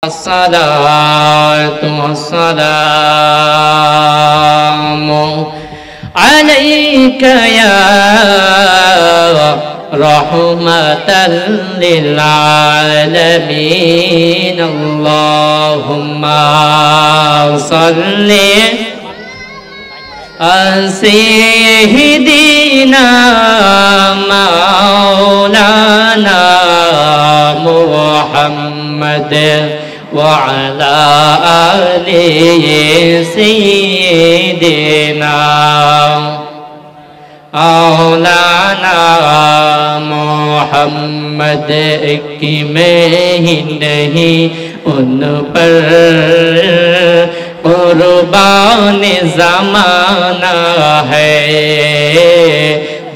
الصلاة والسلام عليك يا رحمة للعالمين اللهم صل على سيدنا مولانا محمد وعلى آل سيدنا مولانا मोहम्मद की में ही नहीं उन पर कुर्बान ज़माना है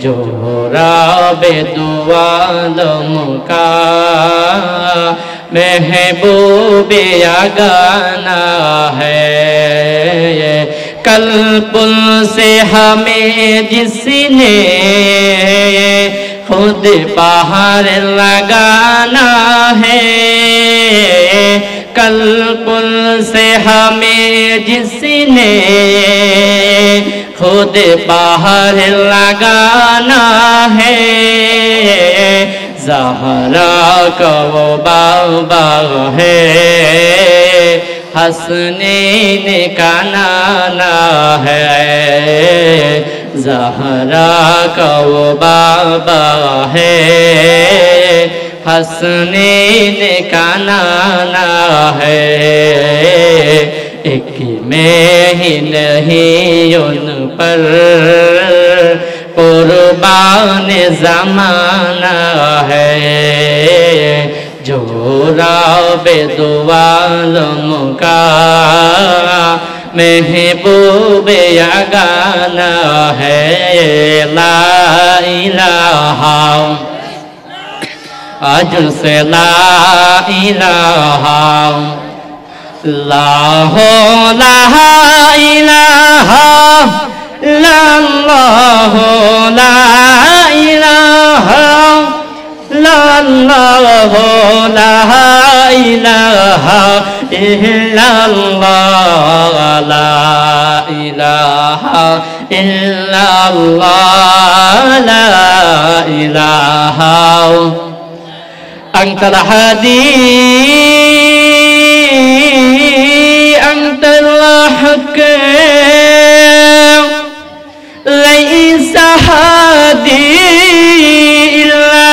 जो राबे दुआलम का महबूब आगाना है कल पुल से हमें जिसने खुद बाहर लगाना है कल पुल से हमें जिसने खुद बाहर लगाना है ज़हरा का वो बाबा है हसनैन का नाना है ज़हरा का वो बाबा है हसनैन का नाना है एक में ही नहीं उन पर कुर्बान ज़माना है जो राबे दुआलम का महबूब आगाना है ला इलाहा आज से ला इलाहा ला हो ला इलाहा लल्लाह ला इलाहा लल्लाह ला इलाहा इल्लल्लाह ला इलाहा इल्लल्लाह ला इलाहा अंतल हादी अंतल हक लैस हादी ला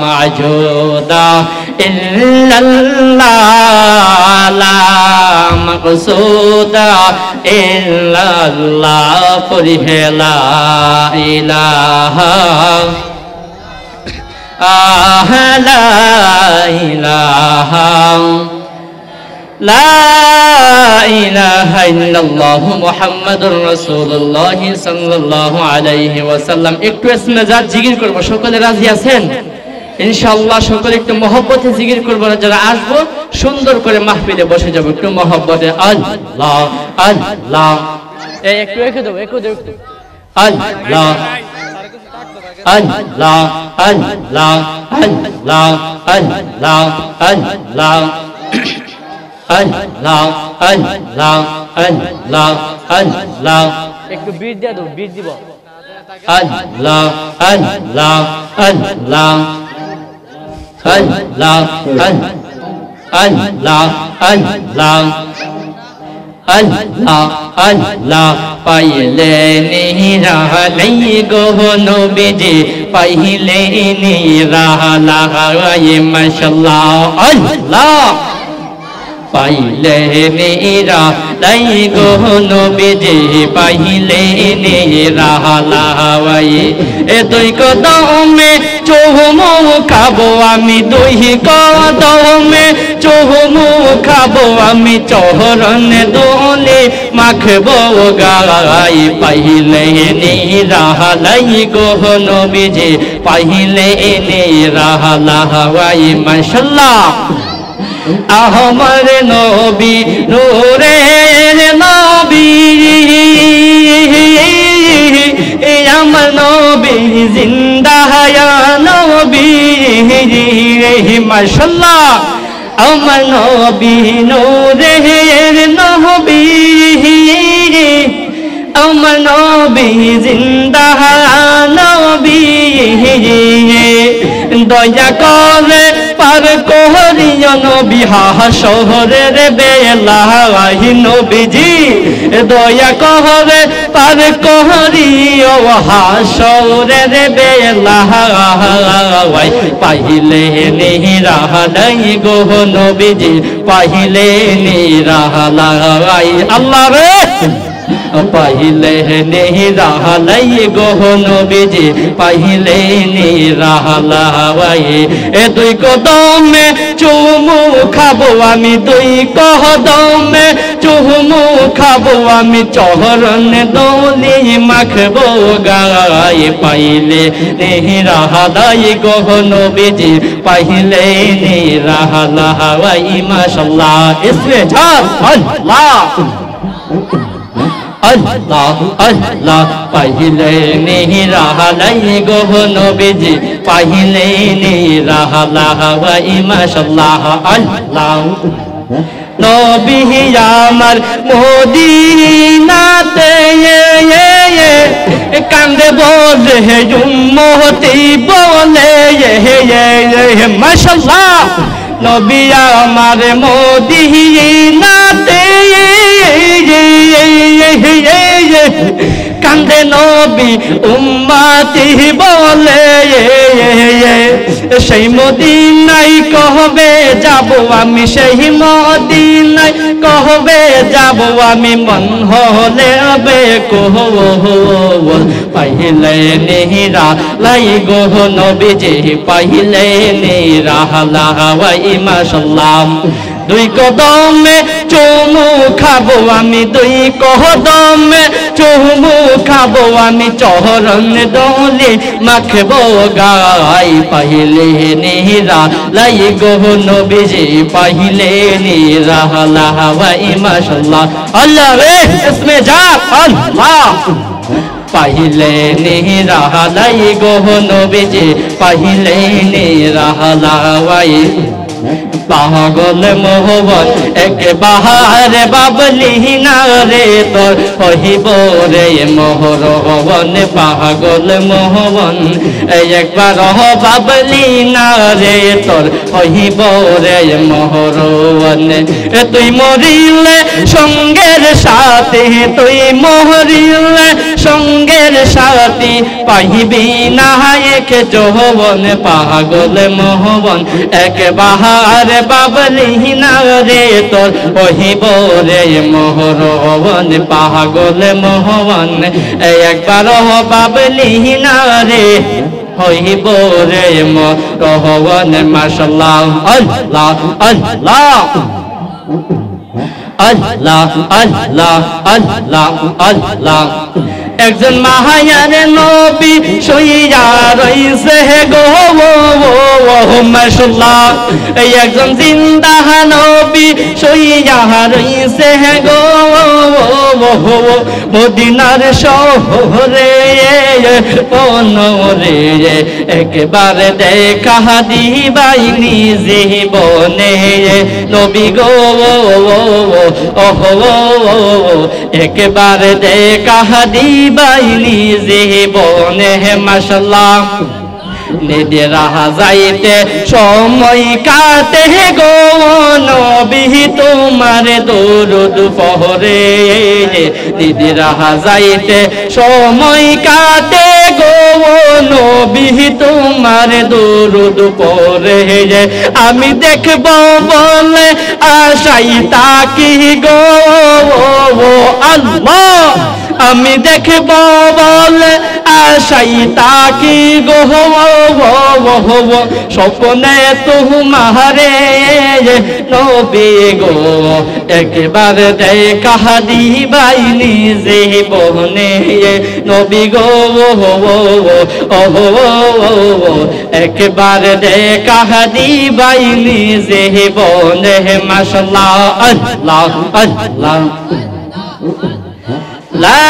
मौजूदा इल्लल्लाह ला मक़सूदा इल्लल्लाह पुरहे ला इलाहा ला इलाहा ला इलाहा इल्लल्लाह मुहम्मदुर रासूलुल्लाह सल्लल्लाहु अलैहि वसल्लम একটু ইসমে জাত জিকির করব সকলে রাজি আছেন ইনশাআল্লাহ সকলে একটু মহব্বতে জিকির করব যারা আসবো সুন্দর করে মাহফিলে বসে যাব একটু মহব্বতে আল্লাহ আল্লাহ এই একটু একটু দাও একটু আল্লাহ আল্লাহ আল্লাহ আল্লাহ আল্লাহ আল্লাহ Allah Allah Allah Allah একটু বীজ দিয়ে দাও বীজ দিব Allah Allah Allah Allah Allah Allah Allah Allah পাইলে নিরালাই গো নবীজি পাইলে নিরালাই মাশাআল্লাহ Allah পাইলে মেরা লাই গো নবীজি পাইলে নিরালাই এ দুই কদমে চুমু খাবো আমি দুই কদমে চুমু খাবো আমি চরণ দোলে মাখবো গাই পাইলে নিরালাই গো নবীজি পাইলে নিরালাই মাশাআল্লাহ আমার নবী নূরের নবী আমার নবী জিন্দা ইয়া নবী মাশাআল্লাহ আমার নবী নূরের নবী আমার নবী জিন্দা নবী দয়া করে পার করিও নবী হাসরের বেলায় নবীজি দয়া করে পার করিও হাসরের বেলায় পাইলে নিরালাই গো নবীজি পাইলে নিরালাই আল্লাহ রে পাইলে নিরালাই গো নবীজি পাইলে নিরালাই এ দুই কদমে চুমু খাবো আমি দুই কদমে চুমু খাবো আমি চরণ দৌলি মাখবো গায়ে পাইলে নিরালাই গো নবীজি পাইলে নিরালাই মাশাআল্লাহ ইসমে জান আল্লাহ আল্লাহ আল্লাহ পাইলে নিরালাই গো নবীজি পাইলে নিরালাই মাশাআল্লাহ আল্লাহ নবী আমার মদিনাতে কান্দে বলে উম্মতি বলে মাশাআল্লাহ নবী আমার মদিনাতে কান্দে নবী উম্মতি বলে সেই মদিনায় কবে যাব আমি সেই মদিনায় কবে যাব আমি মন হলে বে পাইলে নিরালাই গো নবীজি পাইলে নিরালাই মাশাআল্লাহ দুই কদমে চুমু খাবো আমি দুই কদমে চুমু খাবো আমি চরণ দৌলি মাখবো গাই পাইলে নিরালাই গো নবীজি পাইলে নিরালাই মাশাআল্লাহ আল্লাহ রে ইসমে জান আল্লাহ পাইলে নিরালাই গো নবীজি পাইলে নিরালাই পাগল মোহবন একবার বাবলি না রে তোর হইব রে মোহরবন পাগল মোহবন একবার বাবলি না রে তোর হইব রে মোহরবন তুই মরিলে সঙ্গের সাথে তুই মরিলে সঙ্গের সাথী পাইবি না এক যৌবন পাগল মোহবন একবার বাবলি না রে তোর হইব রে মোহরবন পাগল মোহবন একবার বাবলি না রে হইব রে মোহরবন মাশাআল্লাহ আল্লাহ আল্লাহ আল্লাহ আল্লাহ আল্লাহ আল্লাহ একজন মায়ার নবী শুইয়া রইছে গো মাশাআল্লাহ একজন জিন্দা নবী শুইয়া রইছে গো মদিনার শহরে পনরে একবারে দেখা দিবাই নিজে বনে নবী গো একবারে দেখা দিবাই নিজে বনে মাশাআল্লাহ নেদে রাহা যাইতে সময় কাটে গো নবী তোমার দরুদ পড়ে নেদে রাহা যাইতে সময় কাটে গো নবী তোমার দরুদ পড়ে আমি দেখব বলে আশাই তাকি গো আল্লাহ আমি দেখব বলে আশাই তাকি গো স্বপ্নে তোমারে নবী গো একবার দেখা দিবাই নিজে বনে নবী গো একবার দেখা দিবাই নিজে বনে মাশাআল্লাহ আল্লাহ আল্লাহ লা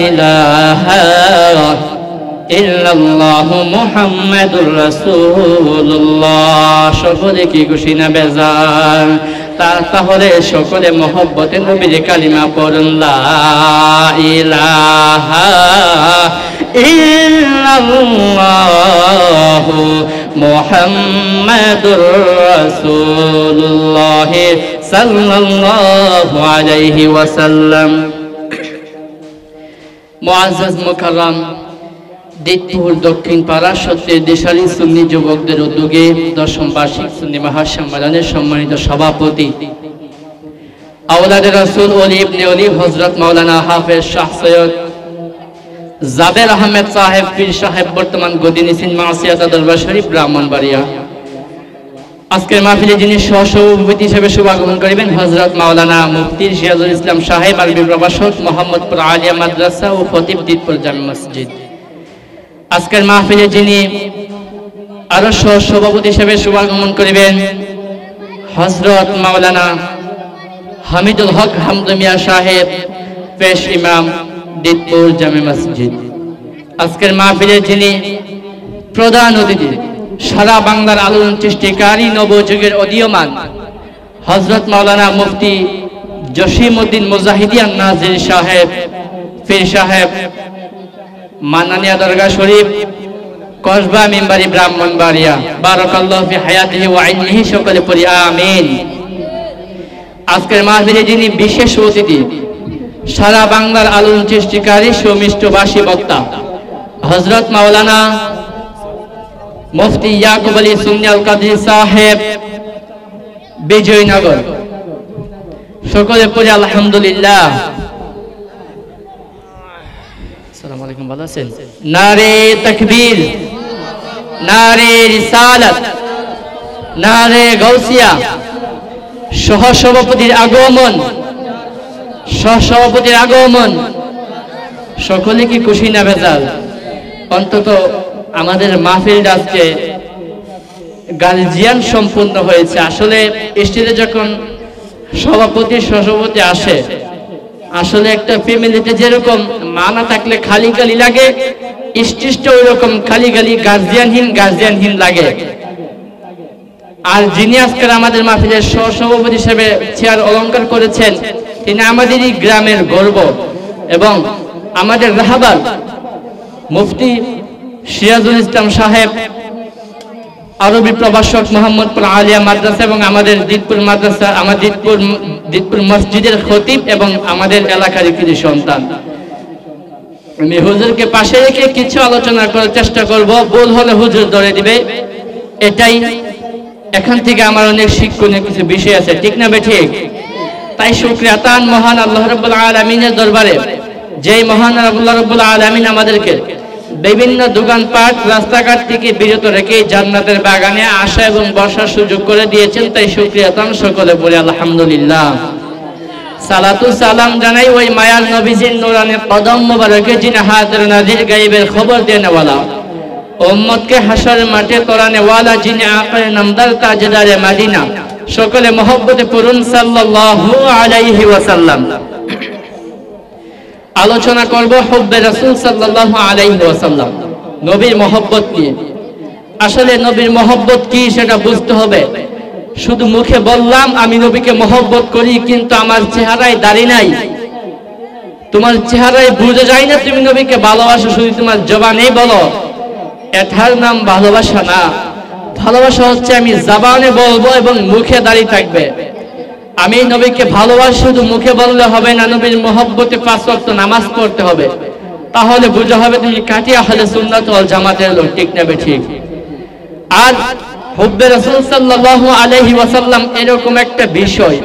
ইলাহা ইল্লাল্লাহু মুহাম্মাদুর রাসূলুল্লাহ। সকলে কি খুশি না বেজার? তাহলে সকলে মহব্বতে নবীর কালিমা পড়ুন, লা ইলাহা ইল্লাল্লাহু মুহাম্মাদুর রাসূলুল্লাহ সাল্লাল্লাহু আলাইহি ওয়াসাল্লাম। মুআজ্জাজ মুকাররম, দিতপুর দক্ষিণ পাড়া সত্যের দিশারি সুন্নি যুবকদের উদ্যোগে 10ম বার্ষিক সুন্নি মহাসম্মেলনের সম্মানিত সভাপতি আওলাদে রাসূল ওলি ইবনে ওলি হযরত মাওলানা হাফেজ শাহ সৈয়দ জাবের আহমেদ সাহেব পীর সাহেব, বর্তমান গদিনিসিন মাসিয়াতা দরবার শরীফ ব্রাহ্মণবাড়িয়া। আজকের মাহফিলে যিনি সহসভাপতি হিসেবে শুভাগমন করিবেন হযরত মাওলানা মুফতি সিরাজুল ইসলাম সাহেব, আরবি প্রভাষক, মোহাম্মদপুর আলিয়া মাদ্রাসা ও খতিব দিতপুর জামে মসজিদ। আজকের মাহফিলে যিনি আরো সহসভাপতি হিসেবে শুভাগমন করিবেন হযরত মাওলানা হামিদুল হক হামদু মিয়া সাহেব, পেশ ইমাম, দিতপুর জামে মসজিদ। আজকের মাহফিলে যিনি প্রধান অতিথি, সারা বাংলার আলোড়ন সৃষ্টিকারী নবযুগের উদীয়মান হযরত মাওলানা মুফতি জসিমউদ্দিন মুজাহিদিয়ান নাজির সাহেব, পীর সাহেব, মাননীয় দরগা শরীফ, কসবা মিম্বারি ব্রাহ্মণবাড়িয়া। বারাকাল্লাহু ফি হায়াতিহি ওয়া ইলমিহি, সকলে পড়ি আমিন। আজকের মাহফিলে যিনি বিশেষ অতিথি, সারা বাংলার আলোড়ন সৃষ্টিকারী সুমিষ্টভাষী বক্তা হযরত মাওলানা মুফতি ইয়াকুব আলী সুন্নি আল কাদরি সাহেব, বিজয়নগর। সকলে পড়ি আলহামদুলিল্লাহ। আসসালামু আলাইকুম, ভালো আছেন? নারে তাকবীর, নারে রিসালাত, নারে গাউসিয়া। সহসভাপতির আগমন, সহসভাপতির আগমন। সকলে কি খুশি না বেজার? অন্তত আমাদের মাহফিলটা আজকে গার্জিয়ান সম্পূর্ণ হয়েছে। আসলে স্টেজে যখন সভাপতি সহসভাপতি আসে, আসলে একটা ফ্যামিলিতে যেরকম মা না থাকলে খালি খালি লাগে, স্টেজটা ওই রকম খালি খালি গার্জিয়ানহীন লাগে। আর যিনি আজকের আমাদের মাহফিলের সহসভাপতি হিসেবে চেয়ার অলংকার করেছেন, তিনি আমাদেরই গ্রামের গর্ব এবং আমাদের রাহবার মুফতি সিরাজুল ইসলাম সাহেব, আরবি প্রভাষক, মোহাম্মদপুর আলিয়া মাদ্রাসা এবং আমাদের দিতপুর মাদ্রাসা, আমাদের দিতপুর মসজিদের খতিব এবং আমাদের এলাকার কৃতি সন্তান। আমি হুজুরকে পাশে রেখে কিছু আলোচনা করার চেষ্টা করব, ভুল হলে হুজুর ধরে দিবে। এটাই এখান থেকে আমার অনেক শিক্ষণীয় কিছু বিষয় আছে, ঠিক না বেঠিক? তাই শুকরিয়া তান মহান আল্লাহ রাব্বুল আলামিনের দরবারে, যেই মহান আল্লাহ রাব্বুল আলামিন আমাদেরকে বিভিন্ন দোকানপাট রাস্তাঘাট থেকে বিরত রেখে জান্নাতের বাগানে আসা এবং বসার সুযোগ করে দিয়েছেন। তাই শুকরিয়া তান সকলে বলি আলহামদুলিল্লাহ। সালাতু সালাম জানাই ওই মায়ার নবীজির নূরানি কদম মোবারকে, যিনি হাজির নাজির গায়বের খবর দেনেওয়ালা, উম্মতকে হাসরের মাঠে তোরানেওয়ালা, যিনি আকারে নামদার তাজদারে মদিনা। সকলে মহব্বতে পড়ুন সাল্লাল্লাহু আলাইহি ওয়াসাল্লাম। আলোচনা করব হুব্বে রাসূল সাল্লাল্লাহু আলাইহি ওয়াসাল্লাম, নবীর মহব্বত নিয়ে। আসলে নবীর মহব্বত কি সেটা বুঝতে হবে। শুধু মুখে বললাম আমি নবীকে মহব্বত করি, কিন্তু আমার চেহারায় দাড়ি নাই, তোমার চেহারায় বোঝা যায় না তুমি নবীকে ভালোবাসো, শুধু তোমার জবানেই বলো, এটার নাম ভালোবাসা না। ভালোবাসা হচ্ছে আমি জবানে বলবো এবং মুখে দাড়ি থাকবে। আমি নবীকে ভালোবাসি শুধু মুখে বললে হবে না, নবীর মহব্বতে 5 ওয়াক্ত নামাজ পড়তে হবে, তাহলে বোঝা হবে তুমি কাটিয়া আহলে সুন্নাত ওয়াল জামাতের লোক, ঠিক না ঠিক? আর হুব্বে রাসূল সাল্লাল্লাহু আলাইহি ওয়াসাল্লাম এরকম একটা বিষয়,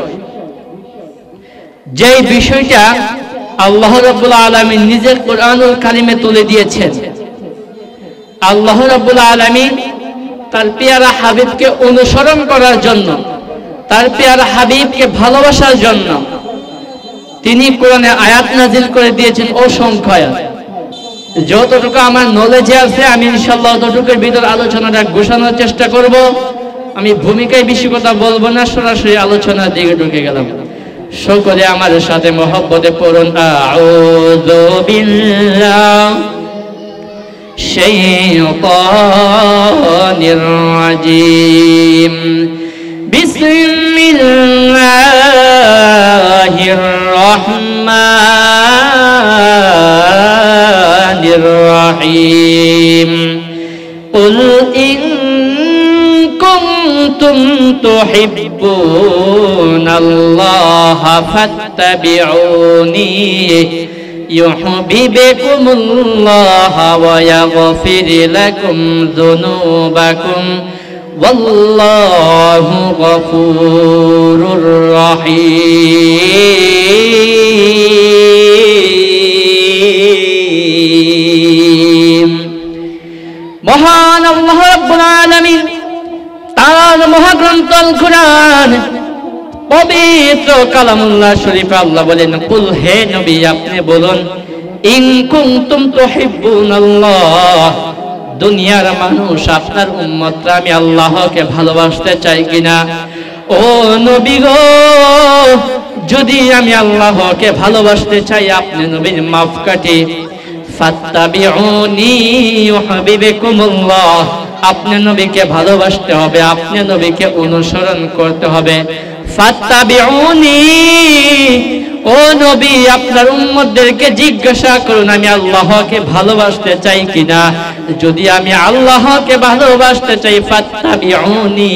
যেই বিষয়টা আল্লাহ রাব্বুল আলামিন নিজের কোরআনুল কারিমে তুলে দিয়েছেন। আল্লাহ রাব্বুল আলামিন তার পেয়ারা হাবিবকে অনুসরণ করার জন্য, তার পেয়ারা হাবিবকে ভালোবাসার জন্য তিনি কোরআনে আয়াত নাজিল করে দিয়েছেন অসংখ্য আয়াত। যতটুকু আমার নলেজে আছে আমি ইনশাআল্লাহ ততটুকুর ভিতর আলোচনাটা গোছানোর চেষ্টা করব। আমি ভূমিকায় বেশি কথা বলবো না, সরাসরি আলোচনার দিকে ঢুকে গেলাম। সকলে আমার সাথে মহব্বতে পড়ুন আউযু বিল্লাহি শাইতানির রাজিম বিসমিল্লাহির রহমানির রহিম কুল ইন কুনতুম তুহিব্বুনাল্লাহা ফাত্তাবিউনি ইউহিব্বুকুমুল্লাহু ওয়া ইয়াগফির লাকুম যুনুবাকুম ওয়াল্লাহু গফুরুর রহিম। মহান আল্লাহ রাব্বুল আলামিন তার মহাগ্রন্থ আল কুরআন পবিত্র কালামুল্লাহ শরীফে আল্লাহ বলেন কুল হে নবী আপনি বলুন ইন কুনতুম তুহিব্বুনাল্লাহ দুনিয়ার মানুষ আপনার উম্মতরা আমি আল্লাহকে ভালোবাসতে চাই কিনা। ও নবী গো যদি আমি আল্লাহকে ভালোবাসতে চাই আপনি নবীর মাপকাঠি ফাত্তাবিউনি ইউহিব্বুকুমুল্লাহ আপনি নবীকে ভালোবাসতে হবে, আপনি নবীকে অনুসরণ করতে হবে। ফাত্তাবিউনি ও নবী আপনার উম্মতদেরকে জিজ্ঞাসা করুন আমি আল্লাহকে ভালোবাসতে চাই কিনা। যদি আমি আল্লাহকে ভালোবাসতে চাই ফাত্তাবিউনি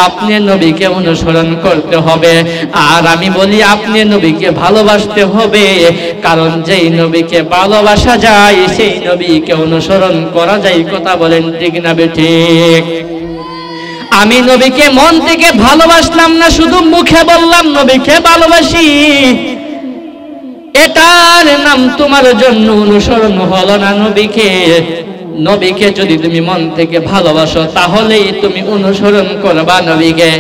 আপনি নবীকে অনুসরণ করতে হবে। আর আমি বলি আপনি নবীকে ভালোবাসতে হবে, কারণ যেই নবীকে ভালোবাসা যায় সেই নবীকে অনুসরণ করা যায়। কথা বলেন ঠিক না বেঠিক? আমি নবীকে মন থেকে ভালোবাসলাম না, শুধু মুখে বললাম নবীকে ভালোবাসি, এটার নাম তোমার জন্য অনুসরণ হলো না। নবীকে যদি তুমি মন থেকে ভালোবাসো তাহলেই তুমি অনুসরণ করবা নবীকে।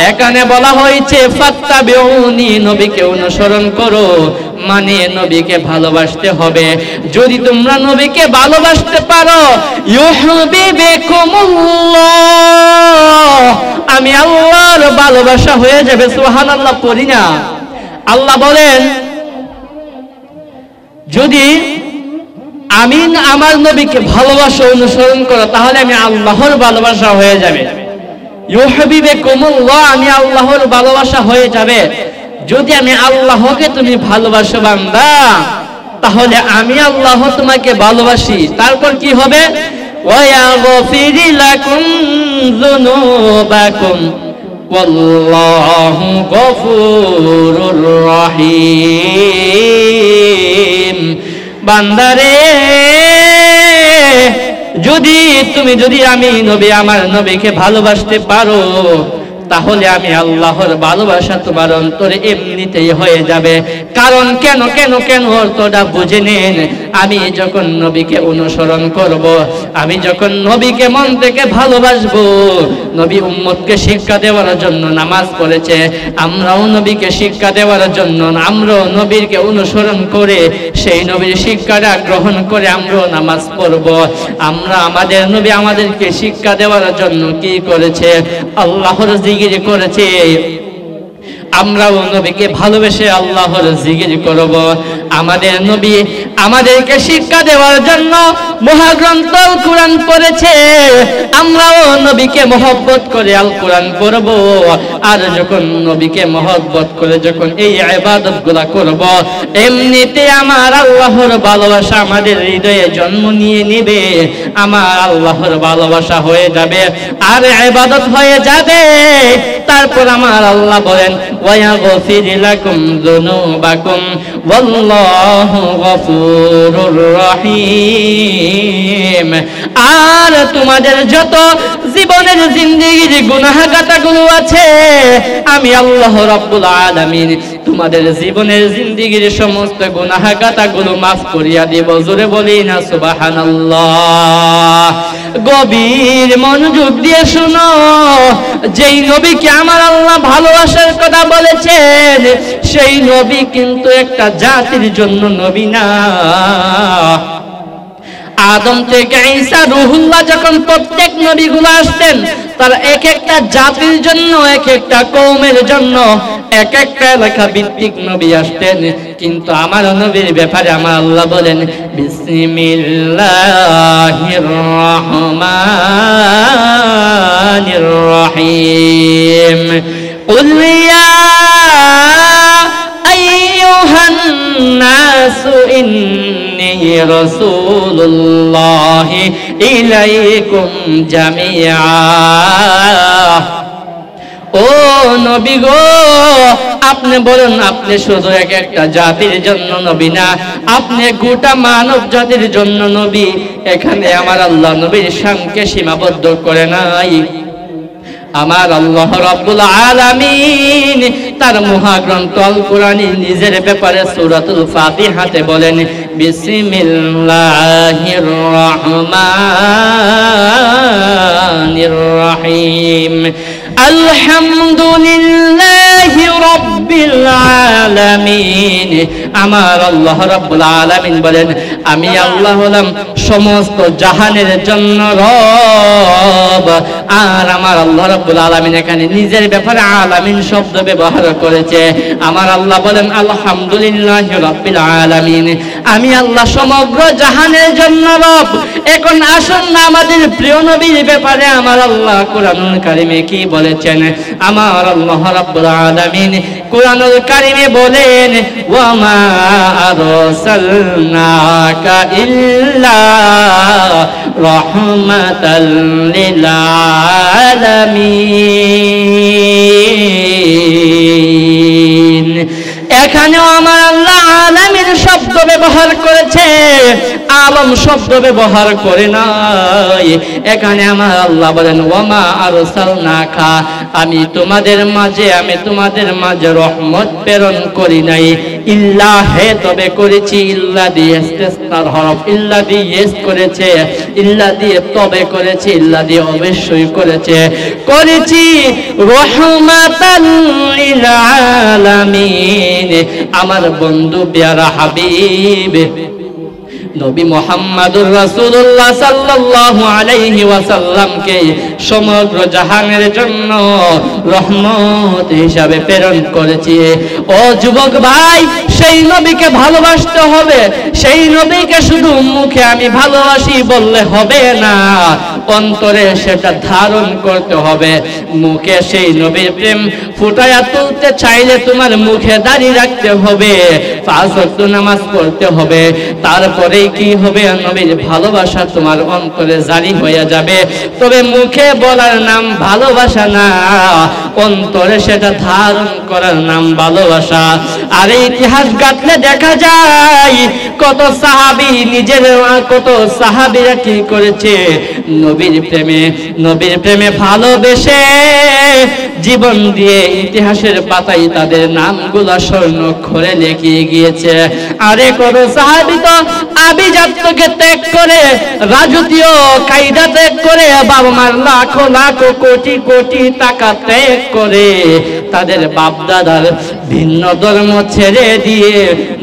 এখানে বলা হয়েছে ফাত্তাবিউনি নবীকে অনুসরণ করো, মানে নবীকে ভালোবাসতে হবে। যদি তোমরা নবীকে ভালোবাসতে পারো ইউহিব্বুকুমুল্লাহ আমি আল্লাহর ভালোবাসা হয়ে যাবে। সুবহানাল্লাহ পড়ি না? আল্লাহ বলেন যদি আমি আমার নবীকে ভালোবাসা অনুসরণ করো তাহলে আমি আল্লাহর ভালোবাসা হয়ে যাবে। ইউহিব্বুকুমুল্লাহ আমি আল্লাহর ভালোবাসা হয়ে যাবে। যদি আমি আল্লাহকে তুমি ভালোবাসো বান্দা তাহলে আমি আল্লাহ তোমাকে ভালোবাসি। তারপর কি হবে? ওয়া ইয়াগফির লাকুম যুনুবাকুম ওয়াল্লাহু গফুরুর রহিম। বান্দারে যদি আমি নবী আমার নবীকে ভালোবাসতে পারো তাহলে আমি আল্লাহর ভালোবাসা তোমার অন্তরে এমনিতেই হয়ে যাবে। কারণ কেন অর্থটা বুঝে নেন। আমি যখন নবীকে অনুসরণ করব, আমি যখন নবীকে মন থেকে ভালোবাসবো, নবী উম্মতকে শিক্ষা দেওয়ার জন্য নামাজ পড়েছে, আমরাও নবীকে শিক্ষা দেওয়ার জন্য আমরাও নবীকে অনুসরণ করে সেই নবীর শিক্ষাটা গ্রহণ করে আমরাও নামাজ পড়ব। আমরা আমাদের নবী আমাদেরকে শিক্ষা দেওয়ার জন্য কি করেছে? আল্লাহর জিকির করেছে। আমরাও নবীকে ভালোবেসে আল্লাহর জিকির করব। আমাদের নবী আমাদেরকে শিক্ষা দেওয়ার জন্য মহাগ্রন্থ আল কুরআন পড়েছে, আমরাও নবীকে মহব্বত করে আল কুরআন পড়ব। আর যখন নবীকে মহব্বত করে যখন এই ইবাদতগুলো করব, এমনিতে আমার আল্লাহর ভালোবাসা আমাদের হৃদয়ে জন্ম নিয়ে নেবে। আমার আল্লাহর ভালোবাসা হয়ে যাবে আর ইবাদত হয়ে যাবে। তারপর আমার আল্লাহ বলেন ওয়া ইয়াগফির লাকুম যুনুবাকুম ওয়াল্লাহু গফুরুর রহিম। আর তোমাদের যত জীবনের জিন্দেগির গুনাহগাতাগুলো আছে আমি আল্লাহ রাব্বুল আলামিন তোমাদের জীবনের জিন্দেগির সমস্ত গুনাহগাতাগুলো মাফ করিয়া দেব। জোরে বলি না সুবহানাল্লাহ। গভীর মনোযোগ দিয়ে শুনো, যেই নবীকে আমার আল্লাহ ভালোবাসার কথা বলেছেন সেই নবী কিন্তু একটা জাতির জন্য নবী না। আদম থেকে ঈসা রুহুল্লাহ যখন প্রত্যেক নবীগুলো আসতেন, তার এক একটা জাতির জন্য, এক একটা কওমের জন্য এক একটা এলাকা ভিত্তিক নবী আসতেন। কিন্তু আমার নবীর ব্যাপারে আমার আল্লাহ বলেন, বিসমিল্লাহির রহমানির রহিম, কুল ইয়া আইয়ুহান নাসু ইন্নী রাসূলুল্লাহি ইলাইকুম জামিআ। ও নবী গো, আপনি বলুন, আপনি শুধু এক একটা জাতির জন্য নবী না, আপনি গোটা মানব জাতির জন্য নবী। এখানে আমার আল্লাহ নবীর শানকে সীমাবদ্ধ করে নাই। আমার আল্লাহ রাব্বুল আলামিন তার মহাগ্রন্থ আল কোরআনে নিজের ব্যাপারে সূরাতুল ফাতিহাতে বলেন, বিসমিল্লাহির রহমানির রহিম, আলহামদুলিল্লাহি রাব্বিল আলামিন। আমার আল্লাহ রাব্বুল আলামিন বলেন, আমি আল্লাহ হলাম সমস্ত জাহানের জন্য রব। আর আমার আল্লাহ রাব্বুল আলামিন এখানে নিজের ব্যাপারে আলামিন শব্দ ব্যবহার করেছে। আমার আল্লাহ বলেন, আলহামদুলিল্লাহি রাব্বিল আলামিন, আমি আল্লাহ সমগ্র জাহানের জন্য রব। এখন আসুন না আমাদের প্রিয় নবীর ব্যাপারে আমার আল্লাহ কোরআনুল কারীমে কি বলেছেন। আমার আল্লাহ রাব্বুল আলামিন কোরআনুল কারীমে বলেন, ওয়া মা আরসালনাকা ইল্লা রাহমাতাল লিল আলামিন। এখানেও আমার আল্লাহ আলামিন শব্দ ব্যবহার করেছে, আলম শব্দ ব্যবহার করে নাই। এখানে আমার আল্লাহ বলেন, ওয়ামা আরসালনাকা, আমি তোমাদের মাঝে রহমত প্রেরণ করি নাই, ইল্লা, হে তবে করেছি, ইল্লা দিয়ে ইস্তিসনার হরফ, ইল্লা দিয়ে ইয়েস করেছে, ইল্লা দিয়ে তবে করেছে, ইল্লা দিয়ে অবশ্যই করেছি রহমাতাল লিল আলামিন। আমার বন্ধু প্যারা হাবিব নবী মুহাম্মদুর রাসূলুল্লাহ সাল্লাল্লাহু আলাইহি ওয়াসাল্লামকে সমগ্র জাহানের জন্য রহমত হিসাবে প্রেরণ করেছি। ও যুবক ভাই, সেই নবীকে ভালোবাসতে হবে। সেই নবীকে শুধু মুখে আমি ভালোবাসি বললে হবে না, অন্তরে সেটা ধারণ করতে হবে। মুখে সেই নবীর প্রেম ফুটায়া তুলতে চাইলে তোমার মুখে দাঁড়িয়ে রাখতে হবে, 5 ওয়াক্ত নামাজ পড়তে হবে, তারপরে কি হবে, নবীর ভালোবাসা তোমার অন্তরে জারি হয়ে যাবে। তবে মুখে বলার নাম ভালোবাসা না, অন্তরে সেটা ধারণ করার নাম ভালোবাসা। আর ইতিহাস ঘাটলে দেখা যায় কত সাহাবীরা কি করেছে, নবীর প্রেমে ভালোবেসে জীবন দিয়ে ইতিহাসের পাতায় তাদের নামগুলো স্বর্ণাক্ষরে লিখিয়ে গিয়েছে। আরে কত সাহাবী তো আভিজাত্যকে ত্যাগ করে, রাজকীয় কায়দা ত্যাগ করে, বাবা মার লাখো লাখো কোটি কোটি টাকা ত্যাগ করে, তাদের বাপ দাদার ভিন্ন ধর্ম ছেড়ে দিয়ে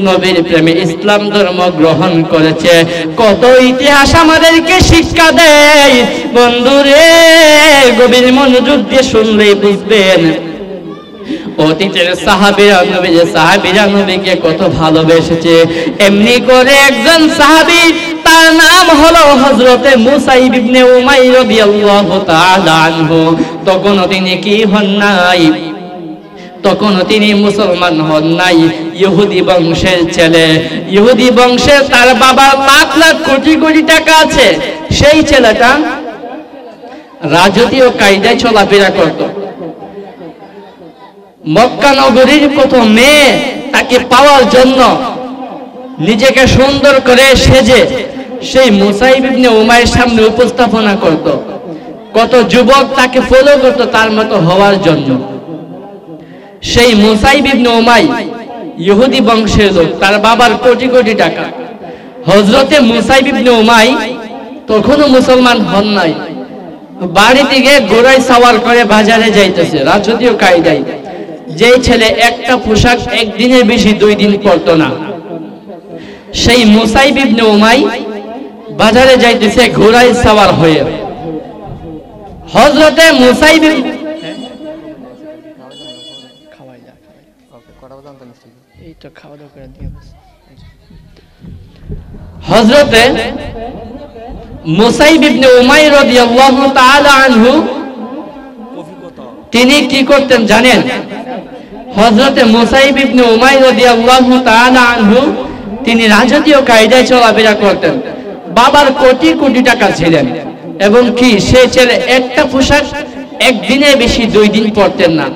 নবীর প্রেমে ইসলাম ধর্ম গ্রহণ করেছে। কত ইতিহাস আমাদেরকে শিক্ষা দেয়। বন্ধুরে, গভীর মনোযোগ দিয়ে শুনলেই বুঝবেন অতীতের সাহাবীরা নবীকে কত ভালোবেসেছে। এমনি করে একজন সাহাবী, তার নাম হলো হযরতে মুসা ইবনে উমাইর রাদিয়াল্লাহু তাআলা আনহু। তখনও তিনি কি হন নাই, তখনও তিনি মুসলমান হন নাই, ইহুদি বংশের ছেলে। ইহুদি বংশের তার বাবার লাখ লাখ কোটি কোটি টাকা আছে। সেই ছেলেটা রাজকীয় কায়দায় চলাফেরা করত। মক্কা নগরীর কত মেয়ে তাকে পাওয়ার জন্য নিজেকে সুন্দর করে সেজে সেই মুসা ইবনে উমাইরের সামনে উপস্থাপনা করত। কত যুবক তাকে ফলো করত তার মতো হওয়ার জন্য। সেই মুসা ইবনে উমাইর ইহুদি বংশের লোক, তার বাবার কোটি কোটি টাকা। হযরতে মুসা ইবনে উমাইর তখনও মুসলমান হন নাই, বাড়ি থেকে ঘোড়ায় সাওয়ার করে বাজারে যাইতেছে রাজকীয় কায়দায়। যেই ছেলে একটা পোশাক একদিনের বেশি 2 দিন পরতো না, সেই মুসা ইবনে উমাইর বাজারে যাইতেছে ঘোড়ায় সাওয়ার হয়ে। হযরতে মুসা ইবনে হযরতে মুসাইব ইবনে উমাইর রাদিয়াল্লাহু তাআলা আনহু তিনি কি করতেন জানেন? হযরতে মুসাইব ইবনে উমাইর রাদিয়াল্লাহু তাআলা আনহু তিনি রাজকীয় কায়দায় চলাফেরা করতেন। বাবার কোটি কোটি টাকা ছিলেন এবং কি সে ছেলে একটা পোশাক একদিনে বেশি 2 দিন পরতেন না।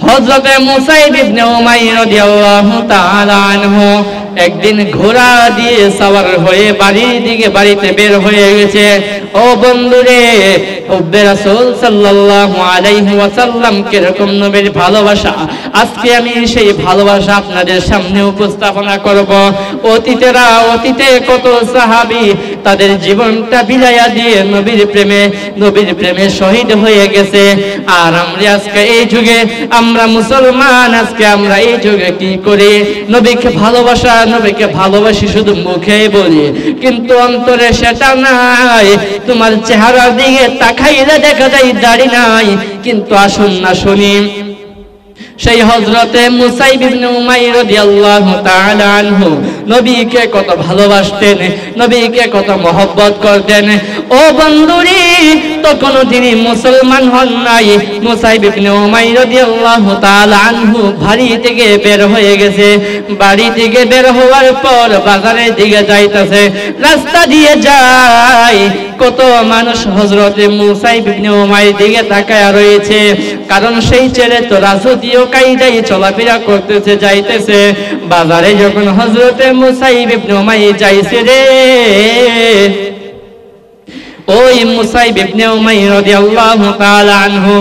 হযরতে মুসাইব ইবনে উমাইর রাদিয়াল্লাহু তাআলা আনহু একদিন ঘোড়া দিয়ে সাওয়ার হয়ে বাড়িতে বের হয়ে গেছে। ও বন্ধুরে, হুব্বে রাসূল সাল্লাল্লাহু আলাইহি ওয়াসাল্লাম কিরকম নবীর ভালোবাসা, আজকে আমি সেই ভালোবাসা আপনাদের সামনে উপস্থাপনা করব। অতীতে কত সাহাবী তাদের জীবনটা বিলাইয়া দিয়ে নবীর প্রেমে শহীদ হয়ে গেছে। আর আমরা আজকে এই যুগে আমরা মুসলমান, আজকে আমরা এই যুগে কি করি? নবীকে ভালোবাসি শুধু মুখেই বলি, কিন্তু অন্তরে সেটা নাই। তোমার চেহারার দিকে তাকাইলে দেখা যায় দাড়ি নাই, কিন্তু আসুন না শুনি সেই হযরতে মুসাইব ইবনে উমাইর রাদিয়াল্লাহু তাআলা আনহু নবীকে কত ভালোবাসতেন, নবীকে কত মহব্বত করতেন। ও বন্ধুরি, তখন তিনি মুসলমান হন নাই। মুসাইব ইবনে উমাইর রাদিয়াল্লাহু তাআলা আনহু বাড়ি থেকে বের হয়ে গেছে। বাড়ি থেকে বের হওয়ার পর বাজারের দিকে যাইতেছে। রাস্তা দিয়ে যায় কত মানুষ হযরতে মুসাইব ইবনে উমাইর দিকে তাকায়া রয়েছে, কারণ সেই ছেলে তো রাজকীয় কায়দায় চলাফেরা করতেছে, যাইতেছে। বাজারে যখন হযরতে মুসাইব ইবনে উমাইর যাইছে রে, ওই মুসাইব ইবনে উমাইর রাদিয়াল্লাহু তাআলা আনহু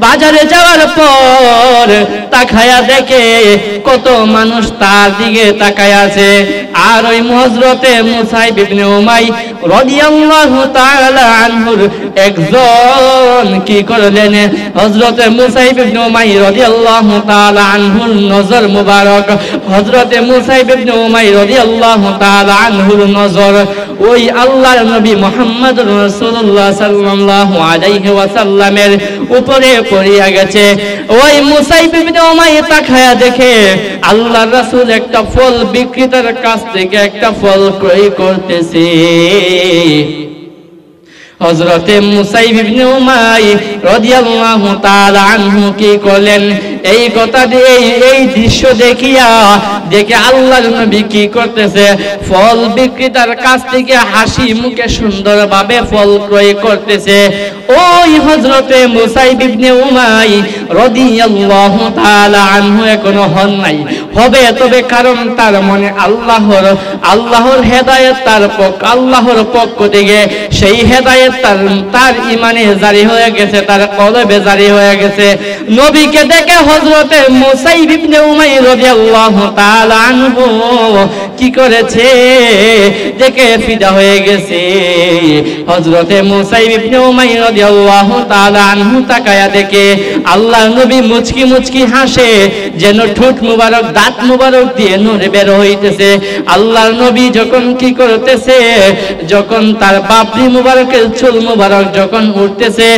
বাজারে যাওয়ার পর তাকায়া দেখে কত মানুষ তার দিকে তাকায় আছে। আর ওই হযরতে মুসাইব ইবনে উমাইর রাদিয়াল্লাহু তাআলা আনহুর একজন কি করলেন? হযরতে মুসাইব ইবনে উমাইর রাদিয়াল্লাহু তাআলা আনহুর নজর মুবারক, হযরতে মুসাইব ইবনে উমাইর রাদিয়াল্লাহু তাআলা আনহুর নজর ওই আল্লাহর নবী মুহাম্মদুর রাসূলুল্লাহ সাল্লাল্লাহু আলাইহি ওয়াসাল্লামের উপরে পড়িয়া গেছে। ওই মুসাইব ইবনে উমাইর তাকায়া দেখে আল্লাহর রাসূল একটা ফল বিক্রেতার কাছ থেকে একটা ফল ক্রয় করতেছে। হযরতে মুসাইব ইবনে উমাইর রাদিয়াল্লাহু তাআলা আনহু কি করলেন? এই কথা দিয়ে এই দৃশ্য দেখে আল্লাহর নবী কি করতেছে? ফল বিক্রেতার কাছ থেকে হাসি মুখে সুন্দরভাবে ফল ক্রয় করতেছে। ওই হযরতে মুসাইব ইবনে উমাইর রাদিয়াল্লাহু তাআলা আনহু এখনো হন নাই, হবে তবে, কারণ তার মনে আল্লাহর হেদায়েত আল্লাহর পক্ষ থেকে সেই হেদায়েত তার ইমানে জারি হয়ে গেছে, তার কলবে জারি হয়ে গেছে। নবীকে দেখে হযরতে মুসাইব ইবনে উমাইর রাদিয়াল্লাহু তাআলা আনহু কি করেছে? দেখে ফিদা হয়ে গেছে। হযরতে মুসাইব ইবনে উমাইর রাদিয়াল্লাহু তাআলা আনহু তাকায়া দেখে আল্লাহর নবী মুচকি মুচকি হাসে, যেন ঠোঁট মুবারক দাঁত মুবারক দিয়ে নূর বের হইতেছে। আল্লাহর নবী যখন কি করতেছে? যখন তার বাপরি মুবারকের চুল মুবারক যখন উঠতেছে,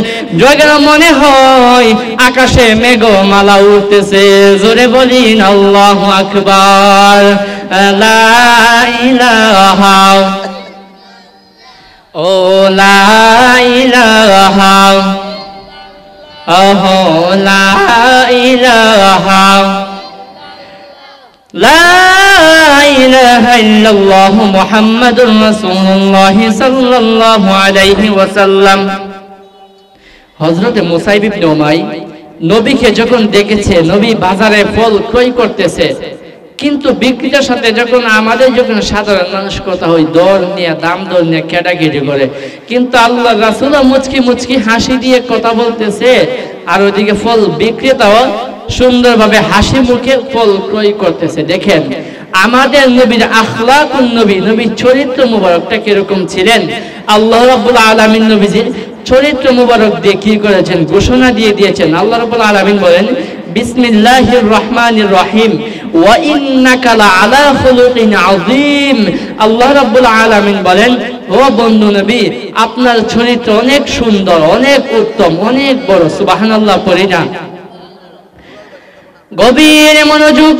যখন মনে হয় আকাশে মেঘমালা উঠতেছে। জোরে বলিন আল্লাহু আকবার। লা ইলাহা ও লা ইলাহা ওহ লা ইলাহা লা ইলাহা ইল্লাল্লাহু মুহাম্মাদুর রাসূলুল্লাহ সাল্লাল্লাহু আলাইহি ওয়াসাল্লাম। হযরতে মুসাইব ইবনে উমাইর নবীকে যখন দেখেছে, নবী বাজারে ফল ক্রয় করতেছে, কিন্তু বিক্রেতার সাথে যখন সাধারণ মানুষ কথা হয় দাম দর নিয়ে কেটাকেটি করে, কিন্তু আল্লাহ রাসূল মুচকি মুচকি হাসি দিয়ে কথা বলতেছে, আর ওইদিকে ফল বিক্রেতাও সুন্দরভাবে হাসি মুখে ফল ক্রয় করতেছে। দেখেন আমাদের নবীর আখলাকুন নবীর চরিত্র মুবারকটা কিরকম ছিলেন। আল্লাহ রাব্বুল আলামিন নবীজির চরিত্র মুবারক দিয়ে কি করেছেন? ঘোষণা দিয়ে দিয়েছেন। আল্লাহ রাব্বুল আলামিন বলেন, বিসমিল্লাহির রহমানির রহিম ওয়া ইন্নাকা লাআলা খুলুকিন আযীম। আল্লাহ রাব্বুল আলামিন বলেন, ও বন্ধু নবী, আপনার চরিত্র অনেক সুন্দর, অনেক উত্তম, অনেক বড়। সুবহানাল্লাহ পড়ি না। গভীর মনোযোগ।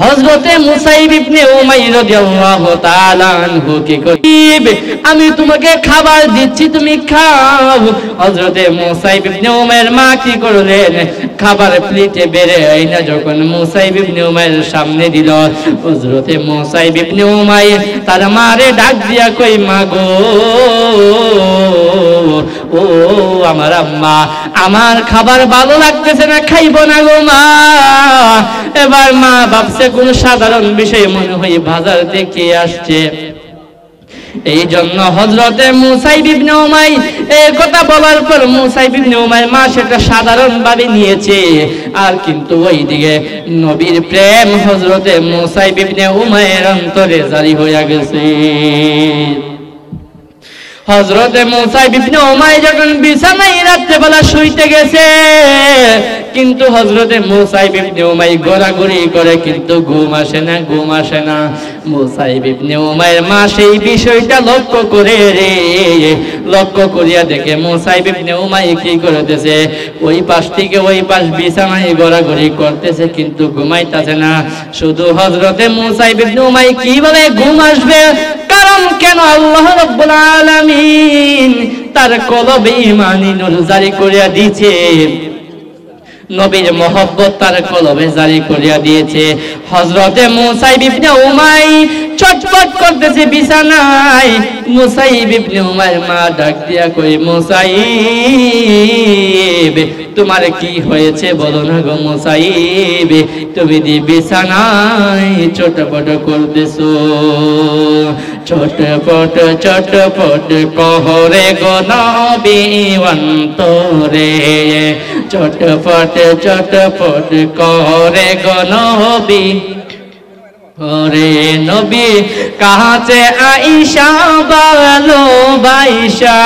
হযরতে মুসাইব ইবনে উমাইর রাদিয়াল্লাহু তাআলা আনহু কি করিবে, আমি তোমাকে খাবার দিচ্ছি, তুমি খাও। হযরতে মুসাইব ইবনে উমাইর মা কি করলেন, খাবার প্লেটে বেড়ে আইনা যখন মুসাইব ইবনে উমাইরের সামনে দিল, হযরতে মুসাইব ইবনে উমাইর তার মারে ডাক দিয়া কই, মা গো, ও আমার আম্মা, আমার খাবার ভালো লাগতেছে না, খাইবো না গো মা। এবার মা ভাবছে কোন সাধারণ বিষয় মনে হয় বাজার থেকে আসছে, এই জন্য হযরতে মুসাইব ইবনে উমাইর এই কথা বলার পর মুসাইব ইবনে উমাইর মা সেটা সাধারণ ভাবে নিয়েছে। আর কিন্তু ওইদিকে নবীর প্রেম হযরতে মুসাইব ইবনে উমাইর অন্তরে জারি হয়ে গেছে। হযরতে মুসাইব ইবনে উমাইর যখন বিছানায় রাত্রেবেলা শুইতে গেছে, কিন্তু হযরতে মুসাইব ইবনে উমাইর ঘোরাঘুরি করে, কিন্তু ঘুম আসে না, ঘুম আসে না। মুসাইব ইবনে উমাইর মা সেই বিষয়টা লক্ষ্য করে লক্ষ্য করিয়া দেখে মুসাইব ইবনে উমাইর কি করতেছে, ওই পাশ থেকে ওই পাশ বিছানায় ঘোরাঘুরি করতেছে, কিন্তু ঘুমাইতেছে না। শুধু হযরতে মুসাইব ইবনে উমাইর কি বলে, ঘুম আসবে, কারণ কেন আল্লাহ রাব্বুল আলামিন তার কলবে ঈমানি নূর জারি করিয়া দিয়েছে, নবীর মহব্বত তার কলবে জারি করিয়া দিয়েছে। হযরতে মুসাইব ইবনে উমাইর চটপট করতেছে বিছানায়। মুসাইব ইবনে উমাইর মা ডাক দিয়া কই, মুসাইব, তোমার কি হয়েছে বলো না গো মুসাইব, তুমি দি বিছানায় চটপট করতেছো, চটপট চটপট কহরে গো নবী অন্তরে, চটপট চটপট করে গো নবী। ওরে নবী কাছে আয়েশা ভালো বাইশা,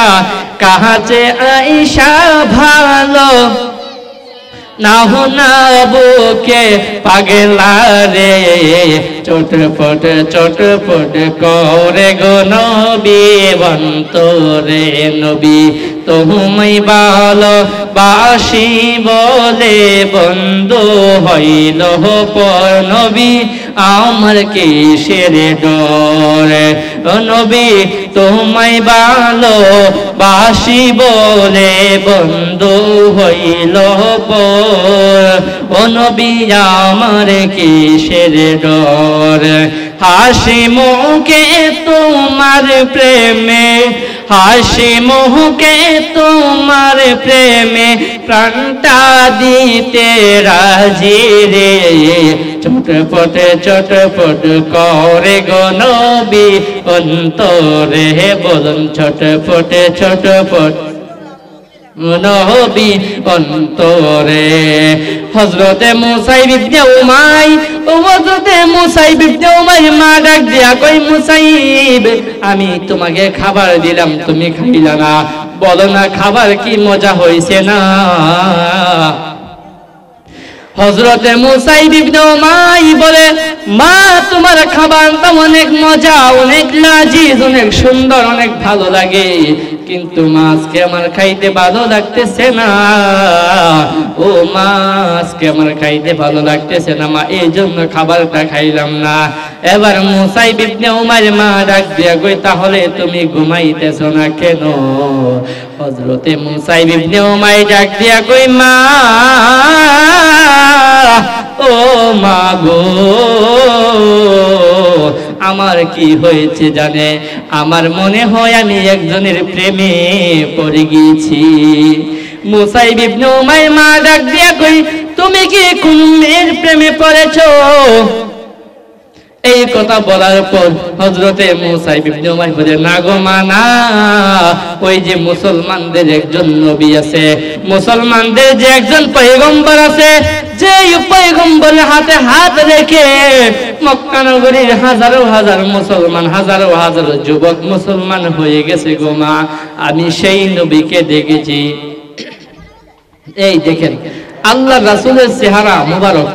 কাছে আয়েশা ভালো না হোনা বুকে পাগলা রে, চটপট চটপট করে গো নবী অন্তরে। নবী তুমি ভালো বাসি বলে বন্ধু হইল পর, নবী আমার কিসের ডর, নবী তোমায় ভালো বাসি বলে বন্ধু হইল পর, ও নবী আমার কিসের ডর। হাসি মুখে তোমার প্রেমে, হাসি মুখে তোমার প্রেমে প্রাণটা দিতে রাজি রে, চটপট চটপট করে গো নবী অন্তরে, বলুন চটপট চটপট নবী অন্তরে। হযরতে মুসাইব ইবনে উমাইর, হযরতে মুসাইব ইবনে উমাইর মা ডাক দিয়া কই, মুসাইব, আমি তোমাকে খাবার দিলাম, তুমি খাইলা না, বলো না খাবার কি মজা হইছে না। হযরতে মুসাইব ইবনে উমাইর বলে, মা তোমার খাবারটা অনেক মজা, অনেক লাজিজ, অনেক সুন্দর, অনেক ভালো লাগে, কিন্তু মা আজকে আমার খাইতে ভালো লাগতেছে না। ও মা আজকে আমার খাইতে ভালো লাগতেছে না মা, এই জন্য খাবারটা খাইলাম না। এবার মুসাইব ইবনে উমাইর মা ডাক দিয়া কই, তাহলে তুমি ঘুমাইতেছো না কেন? হযরতে মুসাইব ইবনে উমাইর ডাক দিয়া কই, মা, ও মা গো, আমার কি হয়েছে জানে, আমার মনে হয় আমি একজনের প্রেমে পড়ে গিয়েছি। মুসাইব ইবনে উমাইর মা ডাক দিয়া কই, তুমি কি কোন মেয়ের প্রেমে পড়েছো? এই কথা বলার পর হযরতে মুসাইব ইবনে উমাইর বলে, না গো মা না, ওই যে মুসলমানদের একজন নবী আছে, মুসলমানদের যে একজন পয়গম্বর আছে, যে পয়গম্বরের হাতে হাত রেখে মক্কা নগরীর হাজারো হাজার মুসলমান, হাজারো হাজারো যুবক মুসলমান হয়ে গেছে গো মা, আমি সেই নবীকে দেখেছি। এই দেখেন আল্লাহ রাসূলের চেহারা মুবারক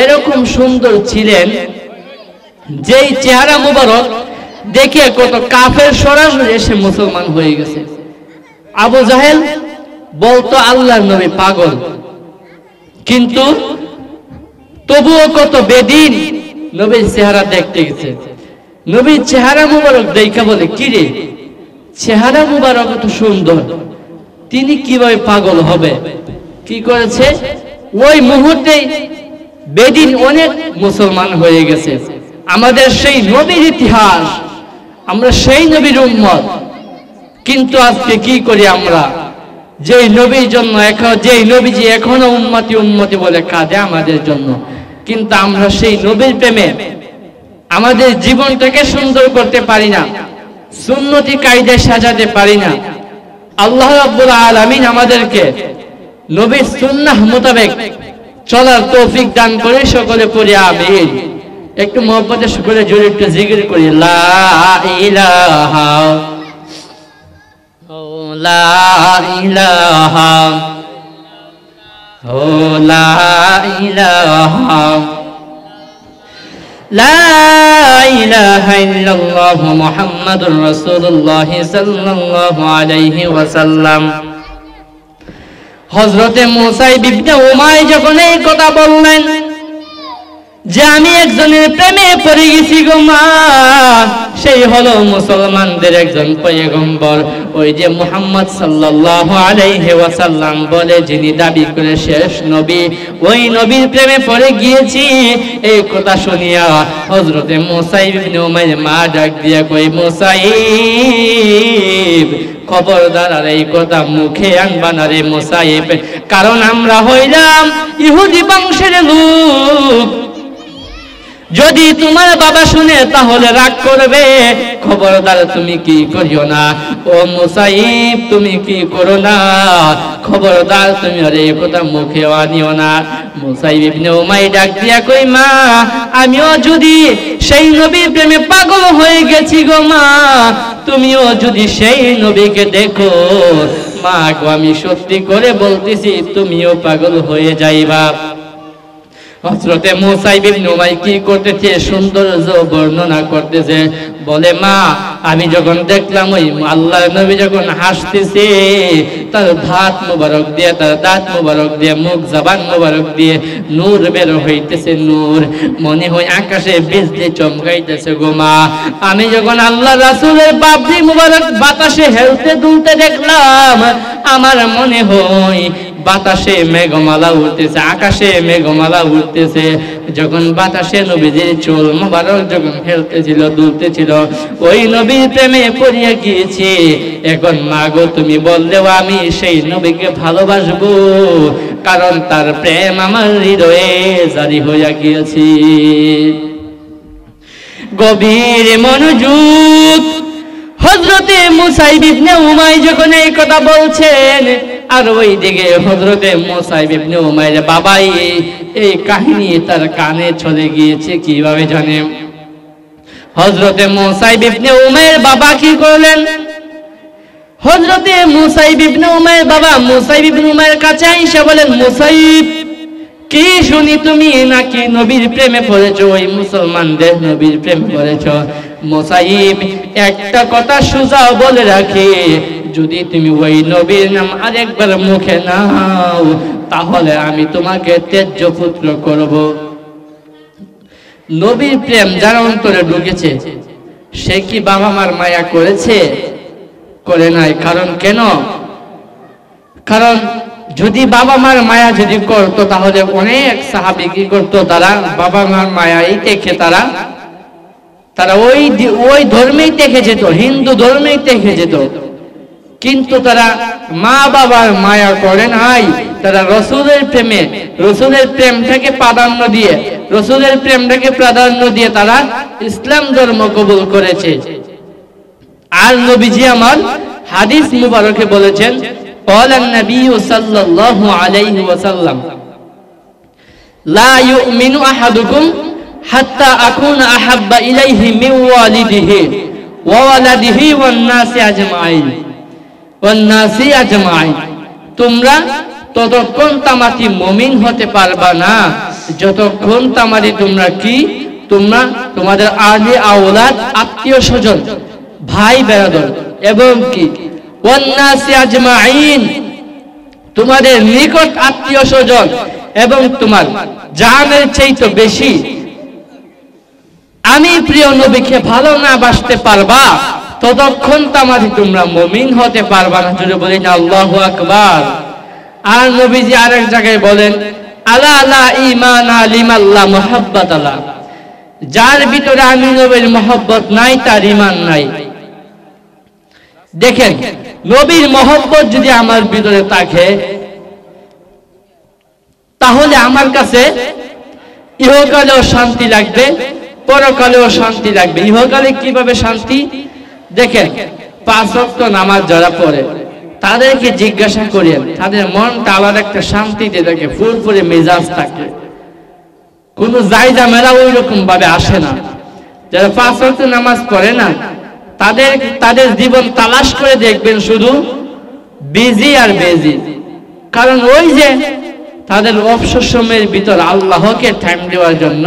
এরকম সুন্দর ছিলেন, যেই চেহারা মুবারক দেখে কত কাফের সরাসরি এসে মুসলমান হয়ে গেছে। আবু জাহেল বলতো আল্লাহর নবী পাগল, কিন্তু তবুও কত বেদিন নবীর চেহারা দেখতে গেছে। নবীর চেহারা মুবারক দেখা বলে, কি রে চেহারা মুবারক এত সুন্দর, তিনি কিভাবে পাগল হবে? কি করেছে? ওই মুহূর্তে বেদিন অনেক মুসলমান হয়ে গেছে। আমাদের সেই নবীর ইতিহাস, আমরা সেই নবীর উম্মত, কিন্তু আজকে কি করি আমরা? যেই নবীর জন্য যেই নবীজি এখনো উম্মতি উম্মতি বলে কাঁদে আমাদের জন্য, কিন্তু আমরা সেই নবীর প্রেমে আমাদের জীবনটাকে সুন্দর করতে পারি না, সুন্নতি কায়দায় সাজাতে পারি না। আল্লাহ রাব্বুল আলামিন আমাদেরকে নবীর সুন্নাহ মোতাবেক চলার তৌফিক দান করে। সকলে পড়ি আমিন। একটু মহব্বতের সকলে জোরে একটু জিকির করি, লা ইলাহা ও লা ইলাহা ও লা ইলাহা লা ইলাহা ইল্লাল্লাহু মুহাম্মাদুর রাসূলুল্লাহ সাল্লাল্লাহু আলাইহি ওয়াসাল্লাম। হযরতে মুসা ইবনে উমাইর যখন এই কথা বললেন যে আমি একজনের প্রেমে পড়ে গেছি গো মা, সেই হলো মুসলমানদের একজন পয়গম্বর, ওই যে মুহাম্মদ সাল্লাল্লাহু আলাইহি ওয়াসাল্লাম বলে যিনি দাবি করে শেষ নবী, ওই নবীর প্রেমে পড়ে গিয়েছি। এই কথা শুনিয়া হযরতে মুসা ইবনে উমাইর মা ডাক দিয়া কই, মুসাইব খবরদার আর এই কথা মুখে আনবা না রে মুসাইব, কারণ আমরা হইলাম ইহুদি বংশের লোক, যদি তোমার বাবা শুনে তাহলে রাগ করবে, খবরদার তুমি কি করিও না। ও মুসাইব তুমি কি করো না, খবরদার তুমি আর এই কথা মুখে আনিও না। মুসাইব ইবনে উমাইর ডাক দিয়া কই, মা আমিও যদি সেই নবীর প্রেমে পাগল হয়ে গেছি গো মা, তুমিও যদি সেই নবীকে দেখো মা গো, আমি সত্যি করে বলতেছি তুমিও পাগল হয়ে যাইবা। হযরতে মুসা ইবনে উমাইর কি করতেছে, সৌন্দর্য বর্ণনা করতেছে, বলে মা আমি যখন দেখলাম ওই আল্লাহর নবী যখন হাসতেছে, তার দাঁত মোবারক দিয়ে, তার দাঁত মোবারক দিয়ে, মুখ জবান মোবারক দিয়ে নূর বের হইতেছে, নূর মনে হয় আকাশে বিজলি চমকাইতেছে গো মা। আমি যখন আল্লাহ রাসূলের বাবরি মোবারক বাতাসে হেলতে দুলতে দেখলাম, আমার মনে হয় বাতাসে মেঘমালা উঠতেছে, আকাশে মেঘমালা উঠতেছে। যখন বাতাসে নবীজির চুল মোবারক যখন খেলতেছিল, দুলতেছিল, ওই নবীর প্রেমে পড়িয়া গিয়েছি। এখন মা গো তুমি বললেও আমি সেই নবীকে ভালোবাসবো, কারণ তার প্রেম আমার হৃদয়ে জারি হইয়া গিয়েছে। গভীর মনোযোগ হযরতে মুসা ইবনে উমাইর যখন এই কথা বলছেন, আর ওই দিকে হযরতে মুসা ইবনে উমাইর বাবাই এই কাহিনী তার কানে চলে গিয়েছে। কিভাবে জানেন? হযরতে মুসা ইবনে উমাইর বাবা কি করলেন? হযরতে মুসা ইবনে উমাইর বাবা মুসা ইবনে উমাইর কাছে এসে বলেন, মুসাইব কি শুনি তুমি নাকি নবীর প্রেমে পড়েছো, ওই মুসলমানদের নবীর প্রেমে পড়েছো। মুসাইব একটা কথা সুজাও বলে রাখি, যদি তুমি ওই নবীর নাম আরেকবার মুখে নাও তাহলে আমি তোমাকে তেজ্য পুত্র করব। নবীর প্রেম যার অন্তরে ঢুকেছে সে কি বাবা মার মায়া করেছে? করে নাই। কারণ কেন? কারণ যদি বাবা মার মায়া যদি করতো তাহলে অনেক সাহাবী কি করতো, তারা বাবা মার মায়াই দেখে তারা ওই ধর্মেই দেখে যেত, হিন্দু ধর্মেই দেখে যেত। কিন্তু তারা মা বাবার মায়া করে নাই, তারা রসুলের প্রেমে, রসুলের প্রেমটাকে প্রাধান্য দিয়ে, রসুলের প্রেমটাকে প্রাধান্য দিয়ে তারা ইসলাম ধর্ম কবুল করেছে। আর নবীজি আমার হাদিস মুবারকে বলেছেন, قال النبي صلى الله عليه وسلم لا يؤمن أحدكم حتى أكون أحب إليه من والده وولده والناس أجمعين। তোমরা ততক্ষণ তামাতি মুমিন হতে পারবা না যতক্ষণ তামারি তোমরা কি তোমরা তোমাদের আহলি আওলাদ, আত্মীয় স্বজন, ভাই বেরাদর এবং কি ওয়ান্নাসি আজমাইন, তোমাদের নিকট আত্মীয় স্বজন এবং তোমার জানের চাইতে বেশি আমি প্রিয় নবীকে ভালো না বাসতে পারবা, ততক্ষণ তামাদি তোমরা মুমিন হতে পারবা না। জোরে বলি না আল্লাহু আকবার। আর নবীজি আরেক জায়গায় বলেন, আলা লা ঈমানা লিমান লা মুহাব্বাতা লা, যার ভিতরে আমি নবীর মহব্বত নাই তার ঈমান নাই। দেখেন, নবীর মহব্বত যদি আমার ভিতরে থাকে তাহলে আমার কাছে ইহকালেও শান্তি লাগবে, পরকালেও শান্তি লাগবে। ইহকালে কিভাবে শান্তি? দেখেন, 5 ওয়াক্ত নামাজ যারা পড়ে তাদেরকে জিজ্ঞাসা করেন, তাদের মনটা আলাদা একটা শান্তিতে থাকে, ফুরফুরে মেজাজ থাকে, কোনো জায়গা মেলা ওই রকম ভাবে আসে না। যারা 5 ওয়াক্ত নামাজ পড়ে না তাদের জীবন তালাশ করে দেখবেন শুধু বিজি আর বেজি। কারণ ওই যে তাদের অবসর সময়ের ভিতর আল্লাহকে টাইম দেওয়ার জন্য,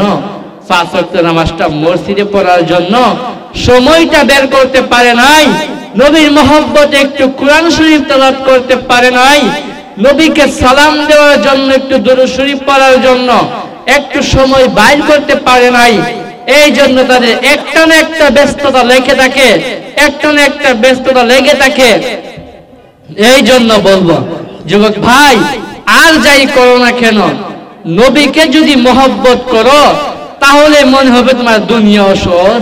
5 ওয়াক্ত নামাজটা মসজিদে পড়ার জন্য সময়টা বের করতে পারে নাই, নবীর মহব্বতে একটু কোরআন শরীফ তেলাওয়াত করতে পারে নাই, নবীকে সালাম দেওয়ার জন্য, একটু দুরূদ শরীফ পড়ার জন্য একটু সময় বাইর করতে পারে নাই। এই জন্য তাদের একটা না একটা ব্যস্ততা লেগে থাকে, একটা না একটা ব্যস্ততা লেগে থাকে। এই জন্য বলবো যুবক ভাই, আর যাই করো না কেন, নবীকে যদি মহব্বত করো তাহলে মনে হবে তোমার দুনিয়াও সহজ,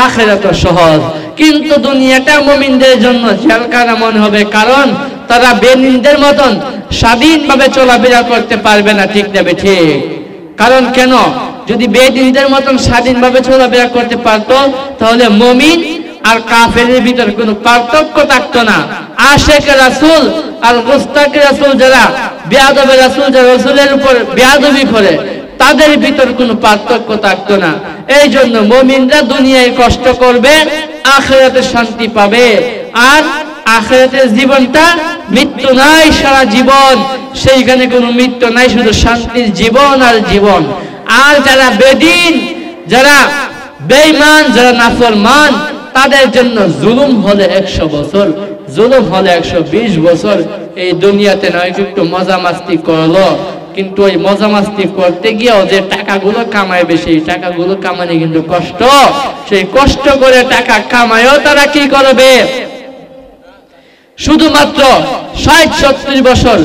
আখিরাতও সহজ। কিন্তু দুনিয়াটা মুমিনদের জন্য জেলখানা মনে হবে, কারণ তারা বেনিনদের মতন স্বাধীনভাবে চলাফেরা করতে পারবে না। ঠিক না ঠিক? কারণ কেন? যদি বেদিনদের মতন স্বাধীনভাবে চলাফেরা করতে পারতো তাহলে মুমিন আর কাফেরের ভিতর কোনো পার্থক্য থাকতো না। আশিক রাসূল আর মুস্তাক রাসূল, যারা বেয়াদব রাসূল, যারা রাসূলের উপর বেয়াদবি করে, তাদের ভিতর কোনো পার্থক্য থাকতো না। এই জন্য মুমিনরা দুনিয়ায় কষ্ট করবে, আখিরাতে শান্তি পাবে। আর আখিরাতের জীবনটা মৃত্যু নাই, সারা জীবন সেইখানে কোনো মৃত্যু নাই, শুধু শান্তির জীবন আর জীবন। আর যারা বেদিন, যারা বেঈমান, যারা নাফরমান, তাদের জন্য জুলুম হলে 100 বছর, জুলুম হলে 120 বছর। এই দুনিয়াতে নয় একটু মজা মাস্তি করলো, কিন্তু ওই মজা মাস্তি করতে গিয়েও যে টাকাগুলো কামাইবে, সেই টাকাগুলো কামানো কিন্তু কষ্ট। সেই কষ্ট করে টাকা কামায়ও তারা কি করবে? শুধুমাত্র 60-70 বছর,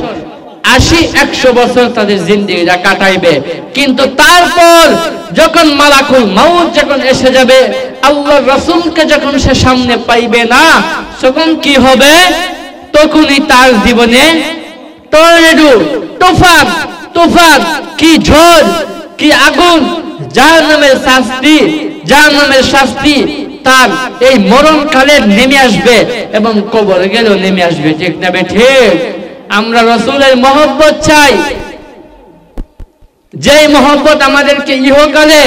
80-100 বছর তাদের জিন্দেগিটা কাটাইবে। কিন্তু তারপর যখন মালাকুল মাউত যখন এসে যাবে, আল্লাহর রাসূলকে যখন সে সামনে পাইবে না, তখন কি হবে? তখনই তার জীবনে টর্নেডো, তুফান, কি ঝড়, কি আগুন, জাহান্নামের শাস্তি তার এই মরণকালে নেমে আসবে এবং কবরে গেলেও নেমে আসবে। ঠিক না ঠিক? আমরা রাসূলের মহব্বত চাই, যেই মহব্বত আমাদেরকে ইহকালে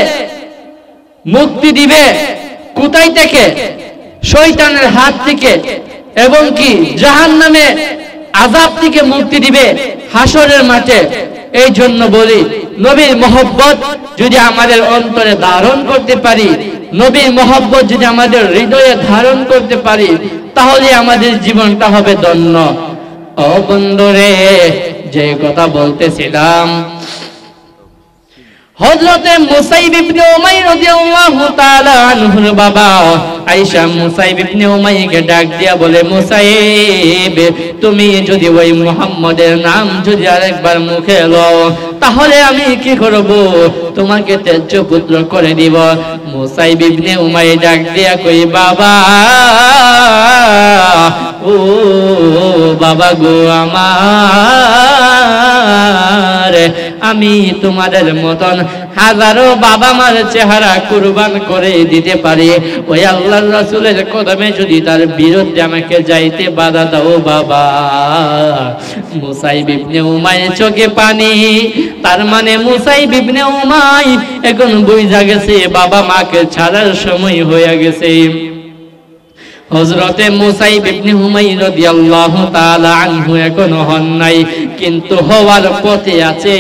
মুক্তি দিবে। কোথায় থেকে? শয়তানের হাত থেকে এবং কি জাহান্নামে আযাব থেকে মুক্তি দিবে হাসরের মাঠে। এই জন্য বলি, নবীর মহব্বত যদি আমাদের অন্তরে ধারণ করতে পারি, নবীর মহব্বত যদি আমাদের হৃদয়ে ধারণ করতে পারি, তাহলে আমাদের জীবনটা হবে ধন্য। ও বন্ধুরে, যে কথা বলতেছিলাম, হযরতে মুসাইব ইবনে উমাইর রাদিয়াল্লাহু তাআলা আনহুর বাবা আয়েশা মুসাইব ইবনে উমাইরকে ডাক দিয়া বলে, মুসাইব, তুমি যদি ওই মুহাম্মদের নাম যদি আরেকবার মুখে লও, তাহলে আমি কি করব? তোমাকে তেজ্য পুত্র করে দিব। মুসাইব ইবনে উমাইর ডাক দিয়া কই, বাবা, ও বাবা গো আমার, আমি তোমাদের মতন হাজারো বাবা মার চেহারা কুরবান করে দিতে পারি। ওই আল্লাহর রাসূলের কদমে যদি তার বিরুদ্ধে আমাকে যাইতে বাধা দাও বাবা। মুসাইব ইবনে উমাইর চোখে পানি। তার মানে মুসাইব ইবনে উমাইর এখন বুঝা গেছে বাবা মাকে ছাড়ার সময় হয়ে গেছে। হযরতে মুসাইব ইবনে উমাইর রাদিয়াল্লাহু তাআলা আনহু এখনো হন নাই, কিন্তু হওয়ার পথে আছে।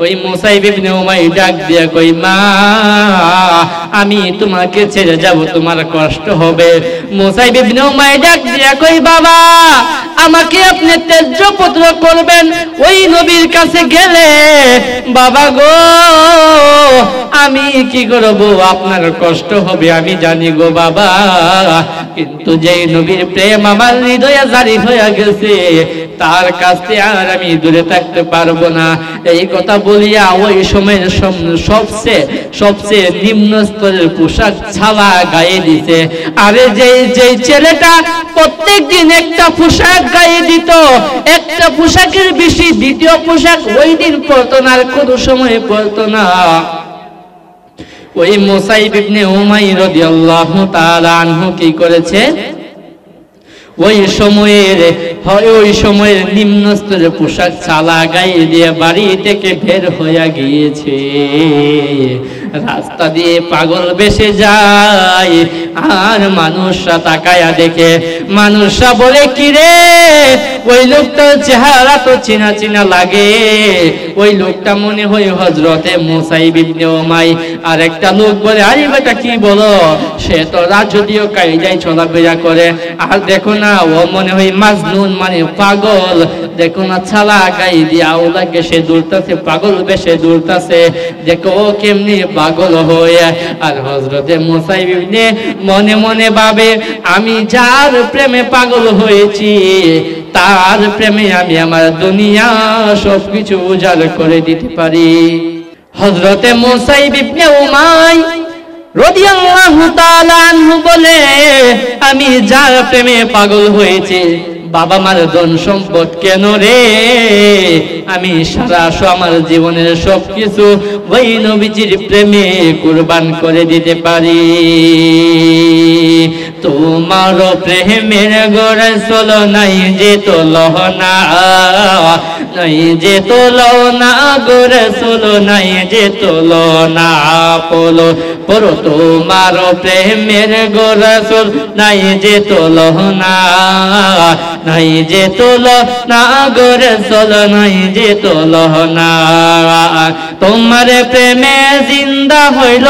ওই মুসাইব ইবনে উমাইর ডাক দিয়া কই মা আমি তোমাকে ছেড়ে যাব তোমার কষ্ট হবে। মুসাইব ইবনে উমাইর ডাক দিয়া কই বাবা আমাকে আপনি ত্যায্য পুত্র করবেন ওই নবীর কাছে গেলে বাবা গো আমি কি করব আপনার কষ্ট হবে আমি জানি গো বাবা, কিন্তু যেই নবীর প্রেম আমার হৃদয়ে জারি হয়ে গেছে তার কাছে আর আমি দূরে থাকতে পারবো না। এই কথা বলিয়া ওই সময়ের সবচেয়ে নিম্ন স্তরের পোশাক ছালা গায়ে দিতে। আরে যেই ছেলেটা প্রত্যেক দিন একটা পোশাক গায়ে দিত, একটা পোশাকের বেশি দ্বিতীয় পোশাক ওই দিন পরতো না, আর কোনো সময় পরতো না, ওই মুসাইব ইবনে উমাইর রাদিয়াল্লাহু তাআলা আনহু কি করেছে ওই সময়ের নিম্ন স্তরের পোশাক ছালা গায়ে দিয়ে বাড়ি থেকে বের হয়ে গিয়েছে। রাস্তা দিয়ে পাগল বেশে যায় আর মানুষরা তাকায়া দেখে, মানুষরা বলে কি রে ওই লোকটার চেহারা তো চিনা চিনা লাগে, ওই লোকটা মনে হয় হযরতে মুসাইব ইবনে উমাইর। আর একটা লোক বলে আরে বেটা কি বলো, সে তো রাজকীয় কায়দায় চলাফেরা করে, আর দেখো না ও মনে হয় মাজনুন মানে পাগল, দেখো না ছালা গায়ে দিয়ে আওলাকে সে দৌড়তাছে, পাগল বেশে দৌড়তাছে, দেখো ও কেমনি পাগল হয়ে। আর হযরতে মুসাইব ইবনে মনে মনে ভাবে আমি যার প্রেমে পাগল হয়েছি তার প্রেমে আমি আমার দুনিয়া সবকিছু উজাড় করে দিতে পারি। হযরতে মুসাইব ইবনে উমাইর রাদিয়াল্লাহু তাআলা আনহু বলে আমি যার প্রেমে পাগল হয়েছি বাবা মার ধন সম্পদ কেন রে, আমি সারা আমার জীবনের সবকিছু ওই নবীজির প্রেমে কুরবান করে দিতে পারি। তোমার প্রেমের গড়ে চলো নাই যে তোলনা, নাই যে তোলনা গড়ে চলো নাই যে তোলনা পলো পরো, তোমার প্রেমের গড়ে চল নাই যে তোলনা, নাই যে তোলনা গড়ে চল নাই যে তোলনা। তোমার প্রেমে জিন্দা হইল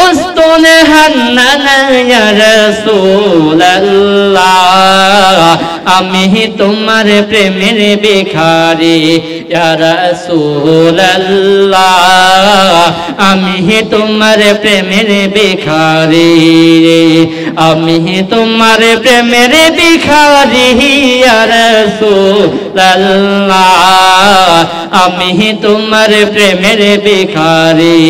উস্তনে হান্নান ইয়া রাসূলুল্লাহ, আমি তোমার প্রেমের ভিখারি ইয়া রাসূলুল্লাহ, আমি তোমার প্রেমের ভিখারি, আমি তোমার প্রেমের ভিখারি ইয়া রাসূলুল্লাহ, আমি তোমার প্রেমের ভিখারি।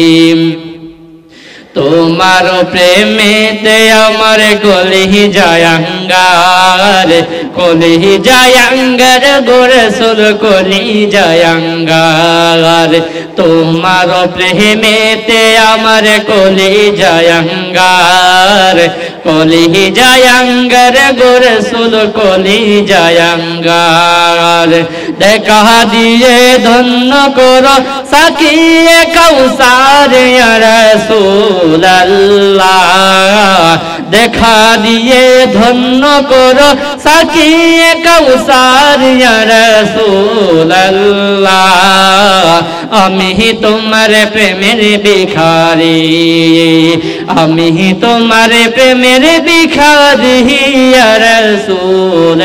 তোমার প্রেমেতে আমার কলি জায়াঙ্গার, কলি জায়াঙ্গার গোরে সোল কলি জায়াঙ্গার, তোমার প্রেমেতে আমার কলি জায়াঙ্গার, কলি জায়াঙ্গার গোরে সোল কলি জায়াঙ্গার। দেখা দিয়ে ধন্য করো সাকিয়ে কাউসার ইয়া রাসূলুল্লাহ, দেখা দিয়ে ধন্য করো সাকিয়ে কাউসার ইয়া রাসূলুল্লাহ, আমি তোমার প্রেমের ভিখারি, আমি তোমার প্রেমের ভিখারি ইয়া রাসূলুল্লাহ,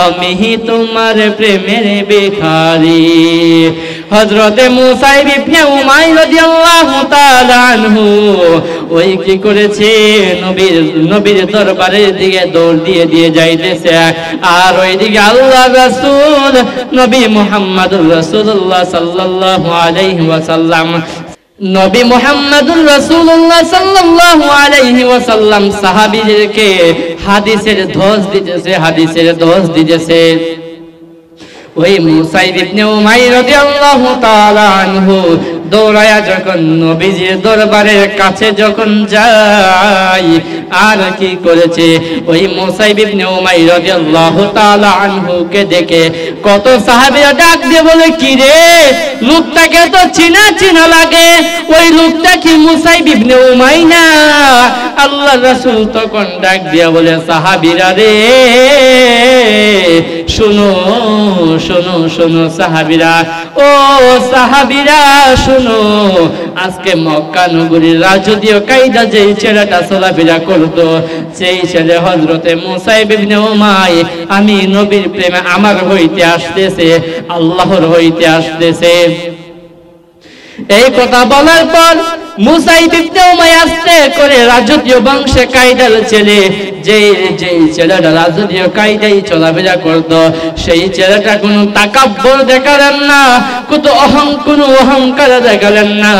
আমি তোমার প্রেমের ভিখারি। হযরতে মুসাইব ইবনে উমাইর রাদিয়াল্লাহু তাআলা আনহু ওই কি করেছে নবীর দরবারের দিকে দৌড় দিয়ে যাইতেছে, আর ওইদিকে আল্লাহর রাসূল নবী মুহাম্মদুর রাসূলুল্লাহ সাল্লাল্লাহু আলাইহি ওয়াসাল্লাম, নবী মুহাম্মদুর রাসূলুল্লাহ সাল্লাল্লাহু আলাইহি ওয়াসাল্লাম সাহাবীদেরকে হাদিসের দোষ দিতেছে। ওই মুসাইব ইবনে উমাইর রাদিয়াল্লাহু তাআলা আনহু দৌড়ায়া যখন নবীজির দরবারের কাছে যখন যায়, আর কি করেছে ওই মুসাইব ইবনে উমাইর রাদিয়াল্লাহু তাআলা আনহুকে দেখে কত সাহাবীরা ডাক দিয়ে বলে কি রে লোকটাকে তো চিনা চিনা লাগে, ওই লোকটা কি মুসাইব ইবনে উমাইর না? আল্লাহর রাসূল তখন ডাক দিয়া বলে সাহাবীরা রে শুনো শুনো শুনো সাহাবীরা, ও সাহাবীরা শুনো, আজকে মক্কা নগরীর রাজকীয় কায়দা যেই ছেলেটা চলাফেরা করতো, সেই ছেলে হযরতে মুসাইব ইবনে উমাইর আমি নবীর প্রেমে আমার হইতে আসতেছে, আল্লাহর হইতে আসতেছে। এই কথা বলার পর মুসাইব ইবনে উমাইর আস্তে করে রাজকীয় বংশে কায়দার ছেলে, যেই ছেলেটা রাজকীয় কায়দায় চলাফেরা করতো, সেই ছেলেটা কোনো তাকাব্বুর দেখালেন না, কোনো অহংকার দেখালেন না।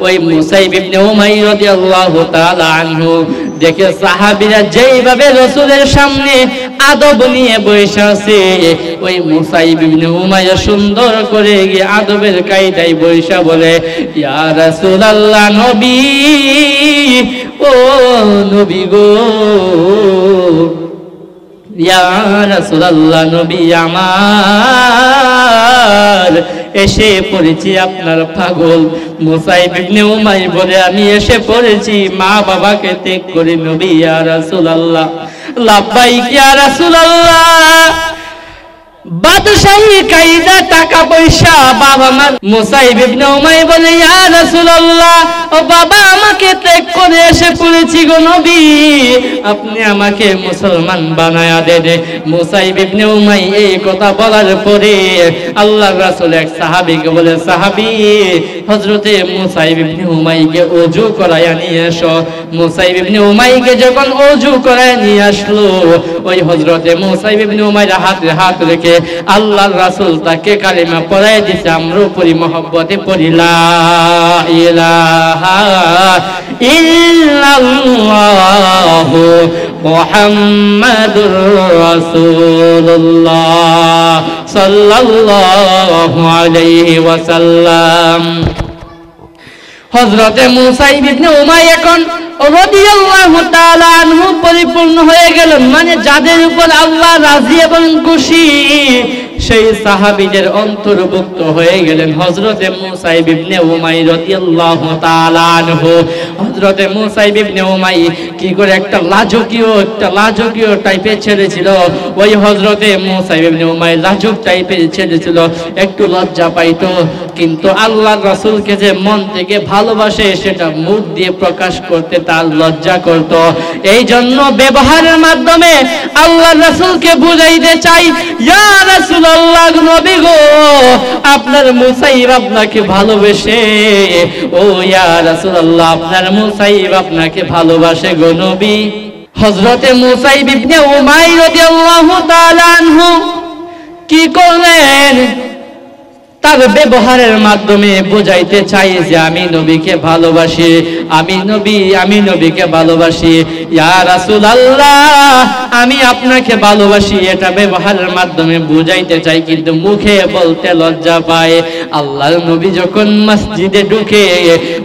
ওই মুসাইব ইবনে উমাইর রাদিয়াল্লাহু তাআলা আনহু দেখে সাহাবীরা যেইভাবে রাসূলের সামনে আদব নিয়ে বসে আছে, ওই মুসাইব ইবনে উমাইর সুন্দর করে গিয়ে আদবের কায়দায় বসে বলে, ইয়া রাসূলুল্লাহ, নবী, ও নবী গো, ইয়া রাসূলুল্লাহ, নবী আমার, এসে পড়েছি আপনার পাগল। মুসাইব ইবনে উমাইর বলে, আমি এসে পড়েছি মা বাবাকে ত্যাগ করে নবী, ইয়া রাসূলুল্লাহ। লাব্বাইক ইয়া রাসূলুল্লাহ। বাদশাহী কায়দা, টাকা পয়সা, বাবা মা। মুসাইব ইবনে উমাইর বলে, ইয়া রাসূলুল্লাহ, ও বাবা আমাকে ত্যাগ করে এসে পড়েছি গো নবী, আপনি আমাকে মুসলমান বানায়া দেন। মুসাইব ইবনে উমাইর এই কথা বলার পরে আল্লাহর রাসূল এক সাহাবীকে বলে, সাহাবী, হযরতে মুসাইব ইবনে উমাইরকে ওযু করায়া নিয়ে এসো। মুসাইব ইবনে উমাইরকে যখন ওযু করায়া নিয়ে আসলো, ওই হযরতে মুসাইব ইবনে উমাইর হাতে হাত রেখে আল্লাহর রাসূল তাকে কালিমা পড়ায় দিয়েছে। আমরাও পড়ি, মহব্বতে পড়ি, লা ইলাহা ইল্লাল্লাহু মুহাম্মাদুর রাসূলুল্লাহ সাল্লাল্লাহু আলাইহি ওয়াসাল্লাম। হযরতে মুসাইব ইবনে উমাইর এখন রাদিয়াল্লাহু তাআলা আনহু পরিপূর্ণ হয়ে গেলেন, মানে যাদের উপর আল্লাহ রাজি এবং খুশি, সেই সাহাবীদের অন্তর্ভুক্ত হয়ে গেলেন হযরতে মুসাইব ইবনে উমাইর রাদিয়াল্লাহু তাআলা আনহু। হযরতে মুসাইব ইবনে উমাইর কি করে একটা লাজুকীয় টাইপের ছেলে ছিল। ওই হযরতে মুসাইব ইবনে উমাইর লাজুক টাইপের ছেলে ছিল, একটু লজ্জা পাইতো, কিন্তু আল্লাহর রাসূলকে যে মন থেকে ভালোবাসে সেটা মুখ দিয়ে প্রকাশ করতে তার লজ্জা করত। এই জন্য ব্যবহারের মাধ্যমে আল্লাহর রাসূলকে বুঝাইতে চাই, ইয়া রাসূলুল্লাহ, নবী গো, আপনার মুসাইব আপনাকে ভালোবাসে। ও ইয়া রাসূলুল্লাহ, আপনার মুসাইব আপনাকে ভালোবাসে গো নবী। হযরতে মুসাইব ইবনে উমাইর রাদিয়াল্লাহু তাআলা আনহু কি করলেন? তার ব্যবহারের মাধ্যমে বোঝাইতে চাই যে আমি নবীকে ভালোবাসি, আমি নবীকে ভালোবাসি। ইয়া রাসূলুল্লাহ, আমি আপনাকে ভালোবাসি, এটা ব্যবহারের মাধ্যমে বুঝাইতে চাই, কিন্তু মুখে বলতে লজ্জা পায়। আল্লাহর নবী যখন মসজিদে ঢুকে,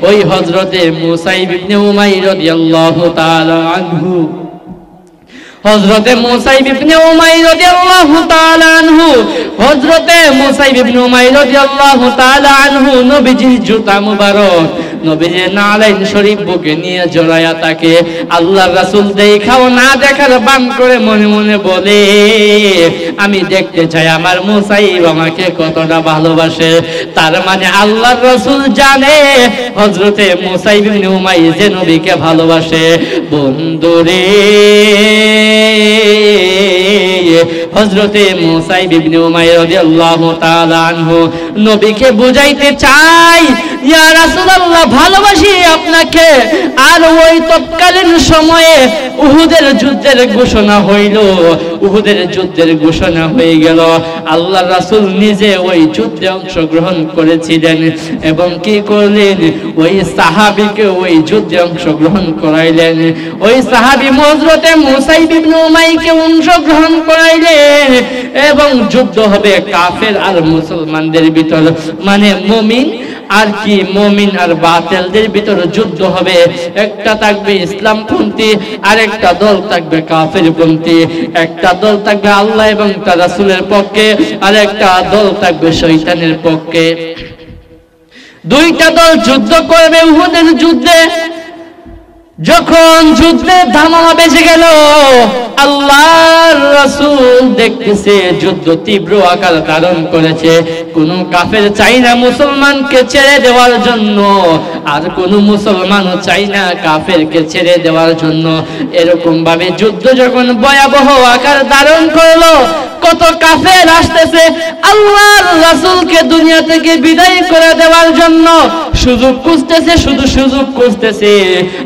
ওই হযরতে মুসাইব ইবনে উমাইর রাদিয়াল্লাহু তাআলা আনহু, হযরতে মুসাইব ইবনে উমাইর রাদিয়াল্লাহু তাআলা আনহু, হযরতে মুসাইব ইবনে উমাইর রাদিয়াল্লাহু তাআলা আনহু নবীজির জুতা মুবারক, নবীজির নালাইন শরীফ বুকে নিয়ে জড়ায়া তাকে আল্লাহর রাসূল দেখাও না দেখার বান করে মনে মনে বলে, আমি দেখতে চাই আমার মুসাইব আমাকে কতটা ভালোবাসে। তার মানে আল্লাহর রাসূল জানে হযরতে মুসাইব ইবনে উমাইর যে নবীকে ভালোবাসে। বন্ধুরে, হযরতে মুসাইব ইবনে উমাইর রাদিয়াল্লাহু তাআলা আনহু নবীকে বুঝাইতে চাই, ইয়া রাসূলুল্লাহ, ভালোবাসি আপনাকে। আর ওই তৎকালীন সময়ে উহুদের যুদ্ধের ঘোষণা হইল, উহুদের যুদ্ধের ঘোষণা হয়ে গেল। আল্লাহর রাসূল নিজে ওই যুদ্ধে অংশগ্রহণ করেছিলেন এবং কি করলেন, ওই সাহাবীকে ওই যুদ্ধে অংশগ্রহণ করাইলেন। ওই সাহাবী হযরতে মুসাইব ইবনে উমাইরকে অংশগ্রহণ করাইলেন এবং যুদ্ধ হবে কাফের আর মুসলমানদের ভিতর, মানে মুমিন আর কি, মুমিন আর বাতিলদের ভিতর যুদ্ধ হবে। একটা থাকবে ইসলামপন্থী, আর একটা দল থাকবে কাফেরপন্থী। একটা দল থাকবে আল্লাহ এবং তার রাসূলের পক্ষে, আর একটা দল থাকবে শয়তানের পক্ষে। দুইটা দল যুদ্ধ করবে উহুদের যুদ্ধে। যখন যুদ্ধে ধামাকা বেজে গেল, আল্লাহ আল্লাহর রাসূল দেখতেছে যুদ্ধ তীব্র আকার ধারণ করেছে, কোন কাফের চাই না মুসলমানকে ছেড়ে দেওয়ার জন্য, আর কোন মুসলমানও চাই না কাফেরকে ছেড়ে দেওয়ার জন্য। এরকম ভাবে যুদ্ধ যখন ভয়াবহ আকার ধারণ করলো, কত কাফের আসতেছে আল্লাহর রাসূলকে দুনিয়া থেকে বিদায় করে দেওয়ার জন্য, সুযোগ খুঁজতেছে, শুধু সুযোগ খুঁজতেছে।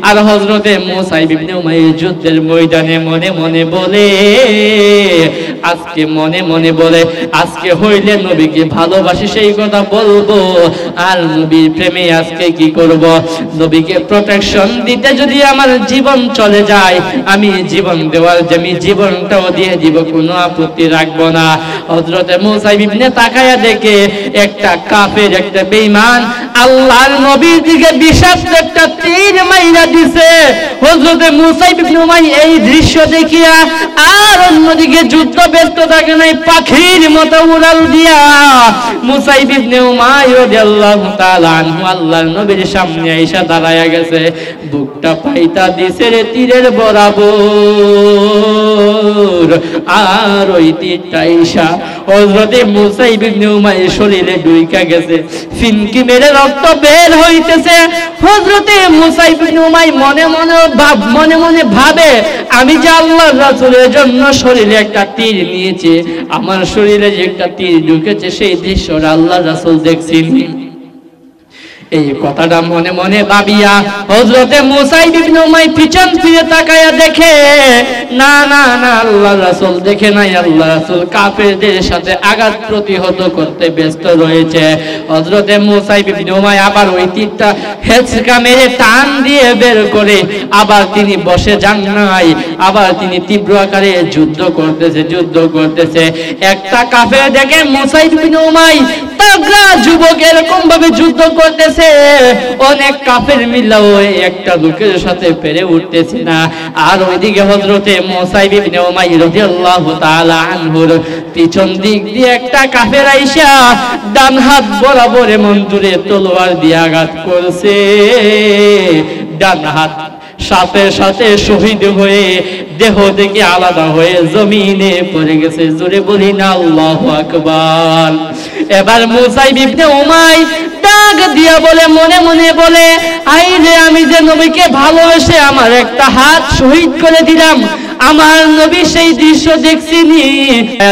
আর হযরতে মুসা ইবনে উমাইর যুদ্ধের ময়দানে মনে মনে বলে, আজকে মনে মনে বলে, আজকে হইলে নবীকে ভালোবাসি সেই কথা বলবো, আর নবীর প্রেমে আজকে কি করব, নবীকে প্রোটেকশন দিতে যদি আমার জীবন চলে যায়, আমি জীবন দেওয়ার আমি জীবনটাও দিয়ে দিব, কোনো আপত্তি রাখবো না। হযরতে মুসা ইবনে তাকায়া দেখে একটা কাফের, একটা বেঈমান আল্লাহর নবীর দিকে বিষাক্ত একটা তীর মাইরা দিছে। হযরতে মুসা ইবনে উমাইর এই দৃশ্য দেখিয়া আর অন্যদিকে যুদ্ধ ব্যস্ত থাকে নাই, পাখির মতো উড়াল দিয়া মুসা ইবনে উমাইর রাদিয়াল্লাহু তাআলা আনহু আল্লাহর নবীর সামনে আইসা দাঁড়ায়া গেছে, বুকটা পাইতা দিছে রে তীরের বরাবর। আর ওই তীরটা আইসা হযরতে মুসা ইবনে উমাইর শরীরে ঢুইকা গেছে, ফিনকি মেরে রক্ত বের হইতেছে। হযরতে মুসা ইবনে উমাইর মনে মনে ভাবে, আমি যে আল্লাহর রাসূলের জন্য শরীরে একটা তীর নিয়েছি, আমার শরীরে যে একটা তীর ঢুকেছে সেই দৃশ্যটা আল্লাহর রাসূল দেখছেন। এই কথাটা মনে মনে ভাবিয়া হযরতে মুসা ইবনে উমাইর পিছন ফিরে তাকায়া দেখে, না না না, আল্লাহর রাসূল দেখে নাই, আল্লাহর রাসূল কাফেরদের সাথে আঘাত প্রতিহত করতে ব্যস্ত রয়েছে। হযরতে মুসা ইবনে উমাইর আবার ওই তীরটা হেঁচকা মেরে টান দিয়ে বের করে আবার তিনি বসে যান নাই, আবার তিনি তীব্র আকারে যুদ্ধ করতেছে। একটা কাফের দেখে মুসা ইবনে উমাইর তাগড়া যুবক এরকম ভাবে যুদ্ধ করতেছে, অনেক কাফের মিলাও একটা লোকের সাথে পেরে উঠতেছে না। আর ওইদিকে হযরতে মুসা ইবনে উমাইর রাদিয়াল্লাহু তাআলা আনহুর পিছন দিক দিয়ে একটা কাফের আইসা ডান হাত বরাবর এমন জোরে তলোয়ার দিয়ে আঘাত করছে, ডান হাত সাথে সাথে শহীদ হয়ে দেহ থেকে আলাদা হয়ে জমিনে পড়ে গেছে। জোরে বলি না আল্লাহু আকবার। এবার মুসা ইবনে উমাইর ডাক দিয়া বলে, মনে মনে বলে, আই রে, আমি যে নবীকে ভালোবেসে আমার একটা হাত শহীদ করে দিলাম, আমার নবী সেই দৃশ্য দেখছিনি।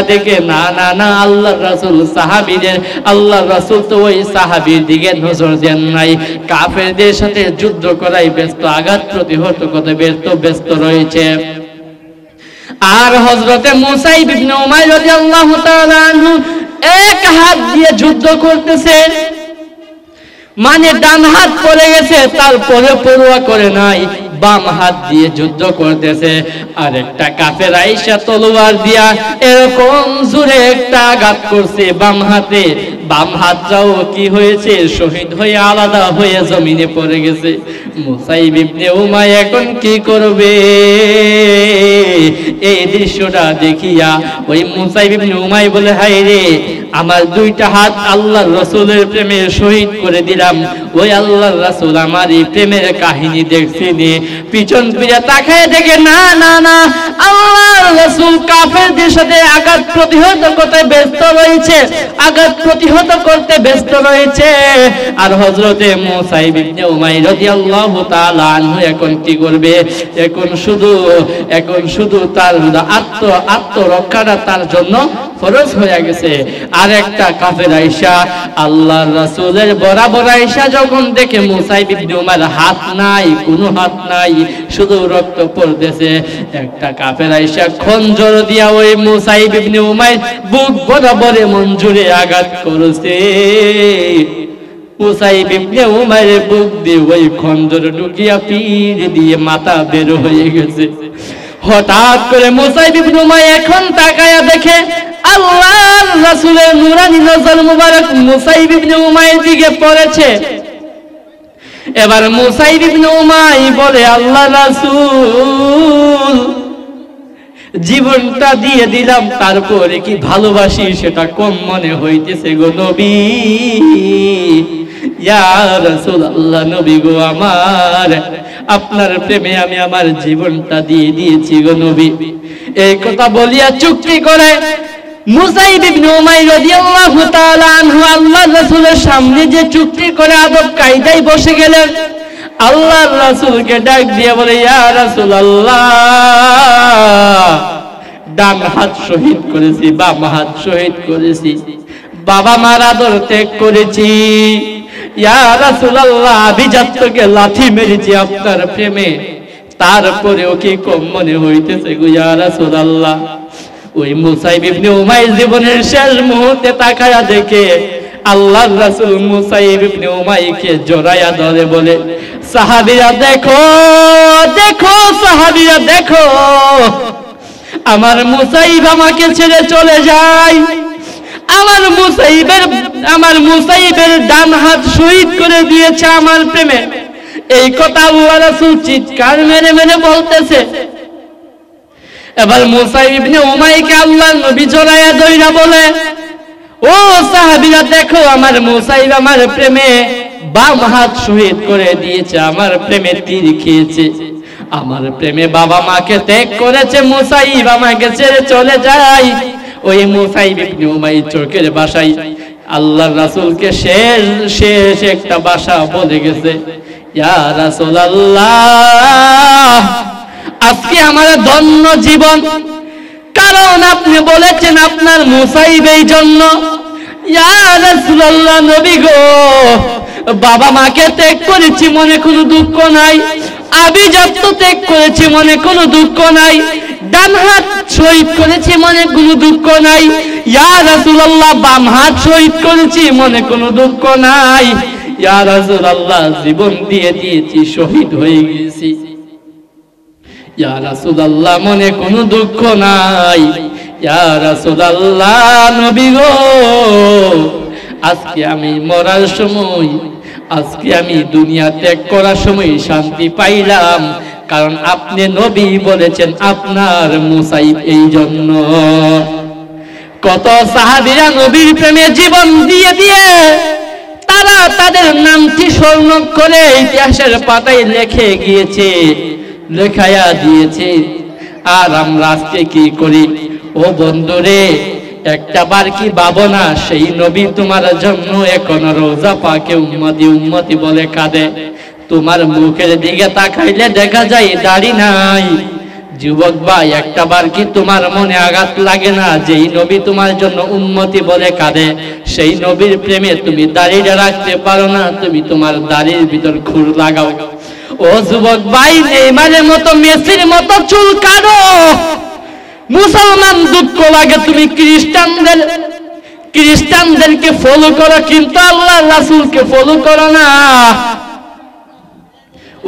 দেখে না না না, আল্লাহর রাসূল সাহাবীদের, আল্লাহর রাসূল তো ওই সাহাবীর দিকে নজর দেন নাই, কাফেরদের সাথে যুদ্ধ করাই ব্যস্ত, আঘাত প্রতিহত করতে ব্যস্ত রয়েছে। আর হযরতে মুসা ইবনে উমাইর রাদিয়াল্লাহু তাআলা আনহু এক হাত দিয়ে যুদ্ধ করতেছে, মানে ডান হাত পড়ে গেছে, তারপরে পরোয়া করে নাই, বাম হাত দিয়ে যুদ্ধ করতেছে। আর একটা কাফের আইসা তলোয়ার দিয়া এরকম জোরে একটা আঘাত করছে বাম হাতে, বাম হাতটাও কি হয়েছে, শহীদ হয়ে আলাদা হয়ে জমিনে পড়ে গেছে। মুসা ইবনে উমাইর এখন কি করবে? এই দৃশ্যটা দেখিয়া ওই মুসা ইবনে উমাইর বলে, হায় রে, আমার দুইটা হাত আল্লাহর রাসূলের প্রেমে শহীদ করে দিলাম, ওই আল্লাহর রাসূল আমার এই প্রেমের কাহিনী দেখছিনি। পিছন ফিরে তাকায় দেখে, না না না, আল্লাহর রাসূল কাফেরদের সাথে আঘাত প্রতিহত করতে ব্যস্ত রয়েছে। আর হযরতে মুসা ইবনে উমাইর রাদিয়াল্লাহু তাআলা আনহু এখন কি করবে? এখন শুধু তার আত্মরক্ষাটা তার জন্য ফরজ হয়ে গেছে। আর একটা কাফের আইসা আল্লাহর রাসূলের বরাবর আইসা যখন দেখে মুসা ইবনে উমাইর হাত নাই, কোনো হাত নাই, শুধু রক্ত পড়তেছে, একটা কাফের আইসা খঞ্জর দিয়া ওই মুসা ইবনে উমাইর বুক বরাবর এমন জোরে আঘাত করেছে, মুসা ইবনে উমাইরের বুক দিয়ে ওই খঞ্জর ঢুকিয়া পিঠ দিয়ে মাথা বের হয়ে গেছে। হঠাৎ করে মুসা ইবনে উমাইর এখন তাকায়া দেখে আল্লাহর রাসূলের নূরানী নজর মুবারক মুসা ইবনে উমাইর দিকে পড়েছে। এবার মুসা ইবনে উমাইর বলে, আল্লাহর রাসূল, জীবনটা দিয়ে দিলাম, তারপরে কি ভালোবাসি সেটা কম মনে হইতেছে গো নবী। ইয়া রাসূলুল্লাহ, নবী গো আমার, আপনার প্রেমে আমি আমার জীবনটা দিয়ে দিয়েছি গো নবী। এই কথা বলিয়া চুক্তি করে মুসাইব ইবনে উমাইর রাদিয়াল্লাহু তাআলা আনহু আল্লাহর রাসূলের সামনে যে চুক্তি করে আদব কায়দায় বসে গেলেন। আল্লাহর রাসূলকে ডাক দিয়ে বলে, ইয়া রাসূলুল্লাহ, ডান হাত শহীদ করেছি, বাম হাত শহীদ করেছি, বাবা মার আদর ত্যাগ করেছি। ইয়া রাসূলুল্লাহ, আভিজাত্যকে লাথি মেরেছি আপনার প্রেমে, তারপরেও কি কম মনে হইতেছে গো ইয়া রাসূলুল্লাহ? ওই মুসাইব ইবনে উমাইর জীবনের শেষ মুহূর্তে তাকায়া দেখে আল্লাহর রাসূল মুসাইব ইবনে উমাইরকে জড়ায়া ধরে বলে, সাহাবীরা দেখো দেখো, সাহাবীরা দেখো, আমার মুসাইব আমাকে ছেড়ে চলে যায়, আমার মুসাইবের ডান হাত শহীদ করে দিয়েছে আমার প্রেমে। এই কথা আল্লাহর রাসূল চিৎকার মেরে মেরে বলতেছে। এবার মুসাইব ইবনে উমাইরকে আল্লাহর নবী জড়ায়া ধইরা বলে, ও সাহাবীরা দেখো, আমার মুসাইব আমার প্রেমে বাম হাত শহীদ করে দিয়েছে, আমার প্রেমে তীর খেয়েছে, আমার প্রেমে বাবা মাকে ত্যাগ করেছে, মুসাইব আমাকে ছেড়ে চলে যায়। ওই মুসাইব ইবনে উমাইর চোখের ভাষায় আল্লাহর রাসূলকে শেষ একটা ভাষা বলে গেছে, ইয়া রাসূলুল্লাহ, আজকে আমার ধন্য জীবন, কারণ আপনি বলেছেন আপনার মুসাইব এই জন্য। ইয়া রাসূলুল্লাহ, নবী গো, বাবা মাকে ত্যাগ করেছি মনে কোনো দুঃখ নাই, আভিজাত্য ত্যাগ করেছি মনে কোনো দুঃখ নাই, ডান হাত শহীদ করেছি মনে কোনো দুঃখ নাই। ইয়া রাসূলুল্লাহ, বাম হাত শহীদ করেছি মনে কোনো দুঃখ নাই। ইয়া রাসূলুল্লাহ, জীবন দিয়ে দিয়েছি, শহীদ হয়ে গেছি। ইয়া রাসূলুল্লাহ, মনে কোনো দুঃখ নাই। ইয়া রাসূলুল্লাহ, নবী গো, আজকে আমি মরার সময়, আজকে আমি দুনিয়া ত্যাগ করার সময় শান্তি পাইলাম, কারণ আপনি নবী বলেছেন আপনার মুসাইব এই জন্য। কত সাহাবীরা নবীর প্রেমে জীবন দিয়ে দিয়ে তারা তাদের নামটি স্মরণ করে ইতিহাসের পাতায় লিখে গিয়েছে, লেখায়া দিয়েছে। আর আমরা আজকে কি করি? ও বন্ধুরে, একটা বার কি ভাবনা, সেই নবী তোমার জন্য এখন রোজা পাকে উম্মতি উম্মতি বলে কাঁদে, তোমার মুখের দিকে তাকাইলে দেখা যায় দাড়ি নাই। যুবক ভাই, একটা বার কি তোমার মনে আঘাত লাগে না, যেই নবী তোমার জন্য উম্মতি বলে কাঁদে, সেই নবীর প্রেমে তুমি দাড়িটা রাখতে পারো না, তুমি তোমার দাড়ির ভিতর খুর লাগাও। ও যুবক ভাই, নেইমারের মতো, মেসির মতো চুল কাটো। মুসলমান দুঃখ লাগে তুমি খ্রিস্টানদেরকে ফলো করো, কিন্তু আল্লাহর রাসূলকে ফলো করো না।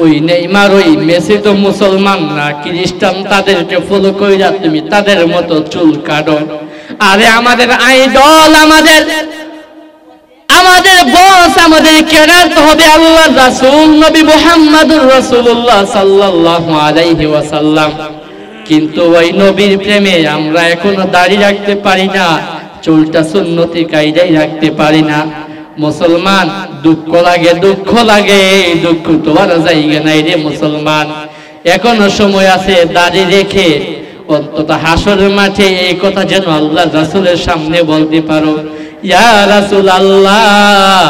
ওই নেইমার, ওই মেসি তো মুসলমান না, খ্রিস্টান, তাদেরকে ফলো কইরা তুমি তাদের মতো চুল কাটো। আরে আমাদের আইডল, আমাদের বস, আমাদের কেনার তো হবে আল্লাহর রাসূল নবী মুহাম্মদুর রাসূলুল্লাহ সাল্লাল্লাহু আলাইহি ওয়াসাল্লাম। কিন্তু ওই নবীর প্রেমে আমরা এখনো দাড়ি রাখতে পারি না, চুলটা সুন্নতি কায়দায় রাখতে পারি না। মুসলমান, দুঃখ লাগে, দুঃখ লাগে, দুঃখ তোমার জায়গা নাই রে মুসলমান। এখনো সময় আছে, দাড়ি রেখে অন্তত হাসরের মাঠে এই কথা যেন আল্লাহর রাসূলের সামনে বলতে পারো, ইয়া রাসূলুল্লাহ,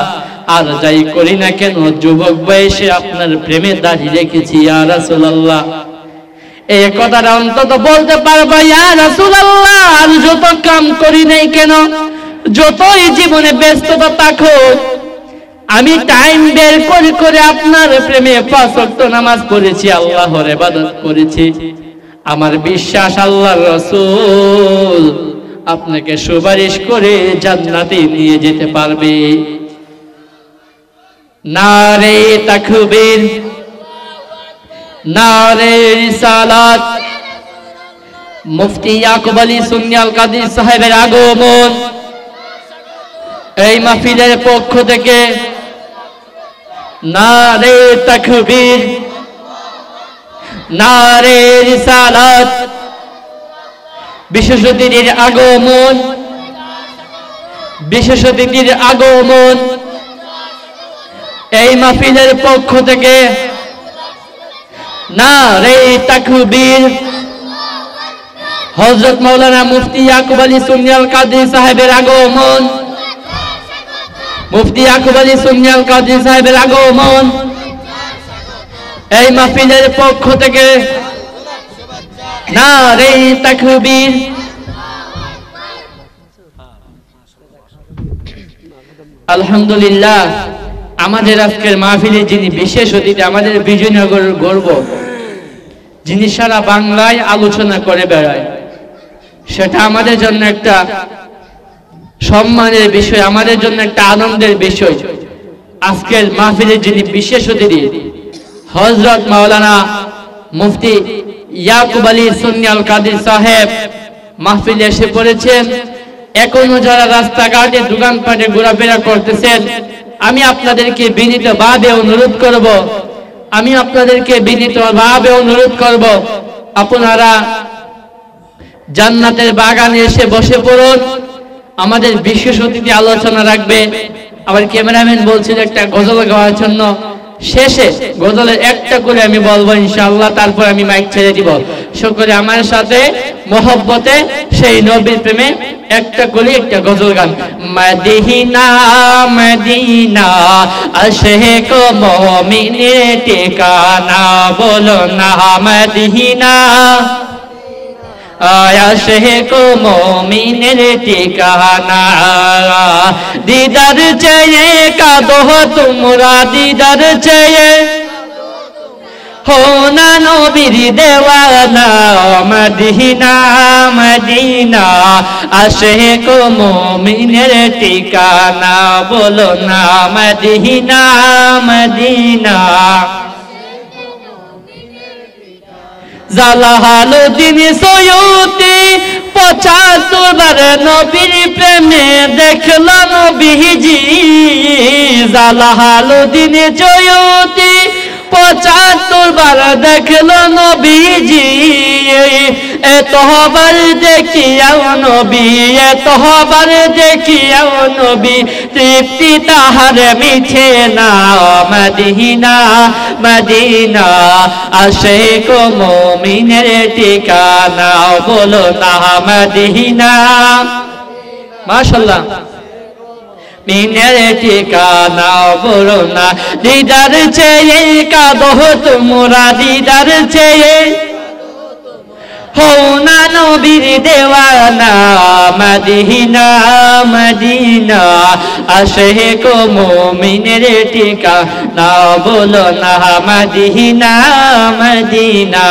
আর যাই করি না কেন যুবক বয়সে আপনার প্রেমে দাড়ি রেখেছি ইয়া রাসূলুল্লাহ। এই কথাটা অন্তত বলতে পারবা ইয়া রাসূলুল্লাহ। আর যত কাম করি নাই কেন, যতই জীবনে ব্যস্ততা থাকুক, আমি টাইম বের করে করে আপনার প্রেমে 5 ওয়াক্ত নামাজ পড়েছি, আল্লাহর ইবাদত করেছি। আমার বিশ্বাস আল্লাহর রাসূল আপনাকে সুপারিশ করে জান্নাতে নিয়ে যেতে পারবে। নারে তাকবীর, নারে রিসালাত। মুফতি ইয়াকুব আলী সুন্নি আল কাদির সাহেবের আগমন এই মাহফিলের পক্ষ থেকে নারে তাকবীর, নারে রিসালাত। বিশেষ অতিথির আগমন, বিশেষ অতিথির আগমন এই মাহফিলের পক্ষ থেকে নারে তাকবীর, হযরত মাওলানা মুফতি ইয়াকুব আলী সুন্নি আল কাদরি সাহেবের আগমন, মুফতি ইয়াকুব আলী সুন্নি আল কাদরি সাহেবের আগমন। এই মাহফিলের পক্ষ থেকে নারে তাকবীর। আলহামদুলিল্লাহ, আমাদের আজকের মাহফিলে যিনি বিশেষ অতিথি, আমাদের বিজয়নগরের গর্ব, যিনি সারা বাংলায় আলোচনা করে বেড়ায়, সেটা আমাদের জন্য একটা সম্মানের বিষয়, আমাদের জন্য একটা আনন্দের বিষয়। আজকের মাহফিলে যিনি বিশেষ অতিথি, হযরত মাওলানা মুফতি ইয়াকুব আলী সুন্নি আল কাদরি সাহেব মাহফিলে এসে পড়েছেন। এখনো যারা রাস্তাঘাটে দোকানপাটে ঘোরাফেরা করতেছেন, আমি আপনাদেরকে বিনীতভাবে অনুরোধ করব, আপনারা জান্নাতের বাগানে এসে বসে পড়ুন। আমাদের বিশেষ অতিথি আলোচনা রাখবে। আমার ক্যামেরাম্যান বলছিল একটা গজল গাওয়ার জন্য, শেষে গজলের একটা করে আমি বলবো ইনশাআল্লাহ, তারপর আমি মাইক ছেড়ে দিব। সকলে আমার সাথে মহব্বতে সেই নবীর প্রেমে একটা করে একটা গজল গান। মদিনা মদিনা আশিক মুমিনের ঠিকানা, বলো না মদিনা আশিক মুমিনের ঠিকানা। দিদার চেয়ে কাঁদো তোমরা, দিদার চেয়ে হো না নবীর দেওয়ানা। মদিনা মদিনা আশিক মুমিনের ঠিকানা, বলো না মদিনা মদিনা। জালালউদ্দিন সৈয়দী ৭৫ বার নবীর প্রেমে দেখলো নবীজি। জালালউদ্দিন সৈয়দী ৭৫ বার দেখলো নবীজি। এতবার দেখিয়াও নবী, এতবার দেখিয়াও নবী, তৃপ্তি তাহার মিছে না। মদিনা মদিনা আশিক মুমিনের ঠিকানা, বলো না মদিনা। মাশাআল্লাহ, মিনের ঠিকানা বলো না। দিদার চেয়ে কাঁদো তোমরা, দিদার চেয়ে হো না নবীর দেওয়ানা। মদিনা মদিনা আশিক মুমিনের ঠিকানা, বলো না মদিনা মদিনা।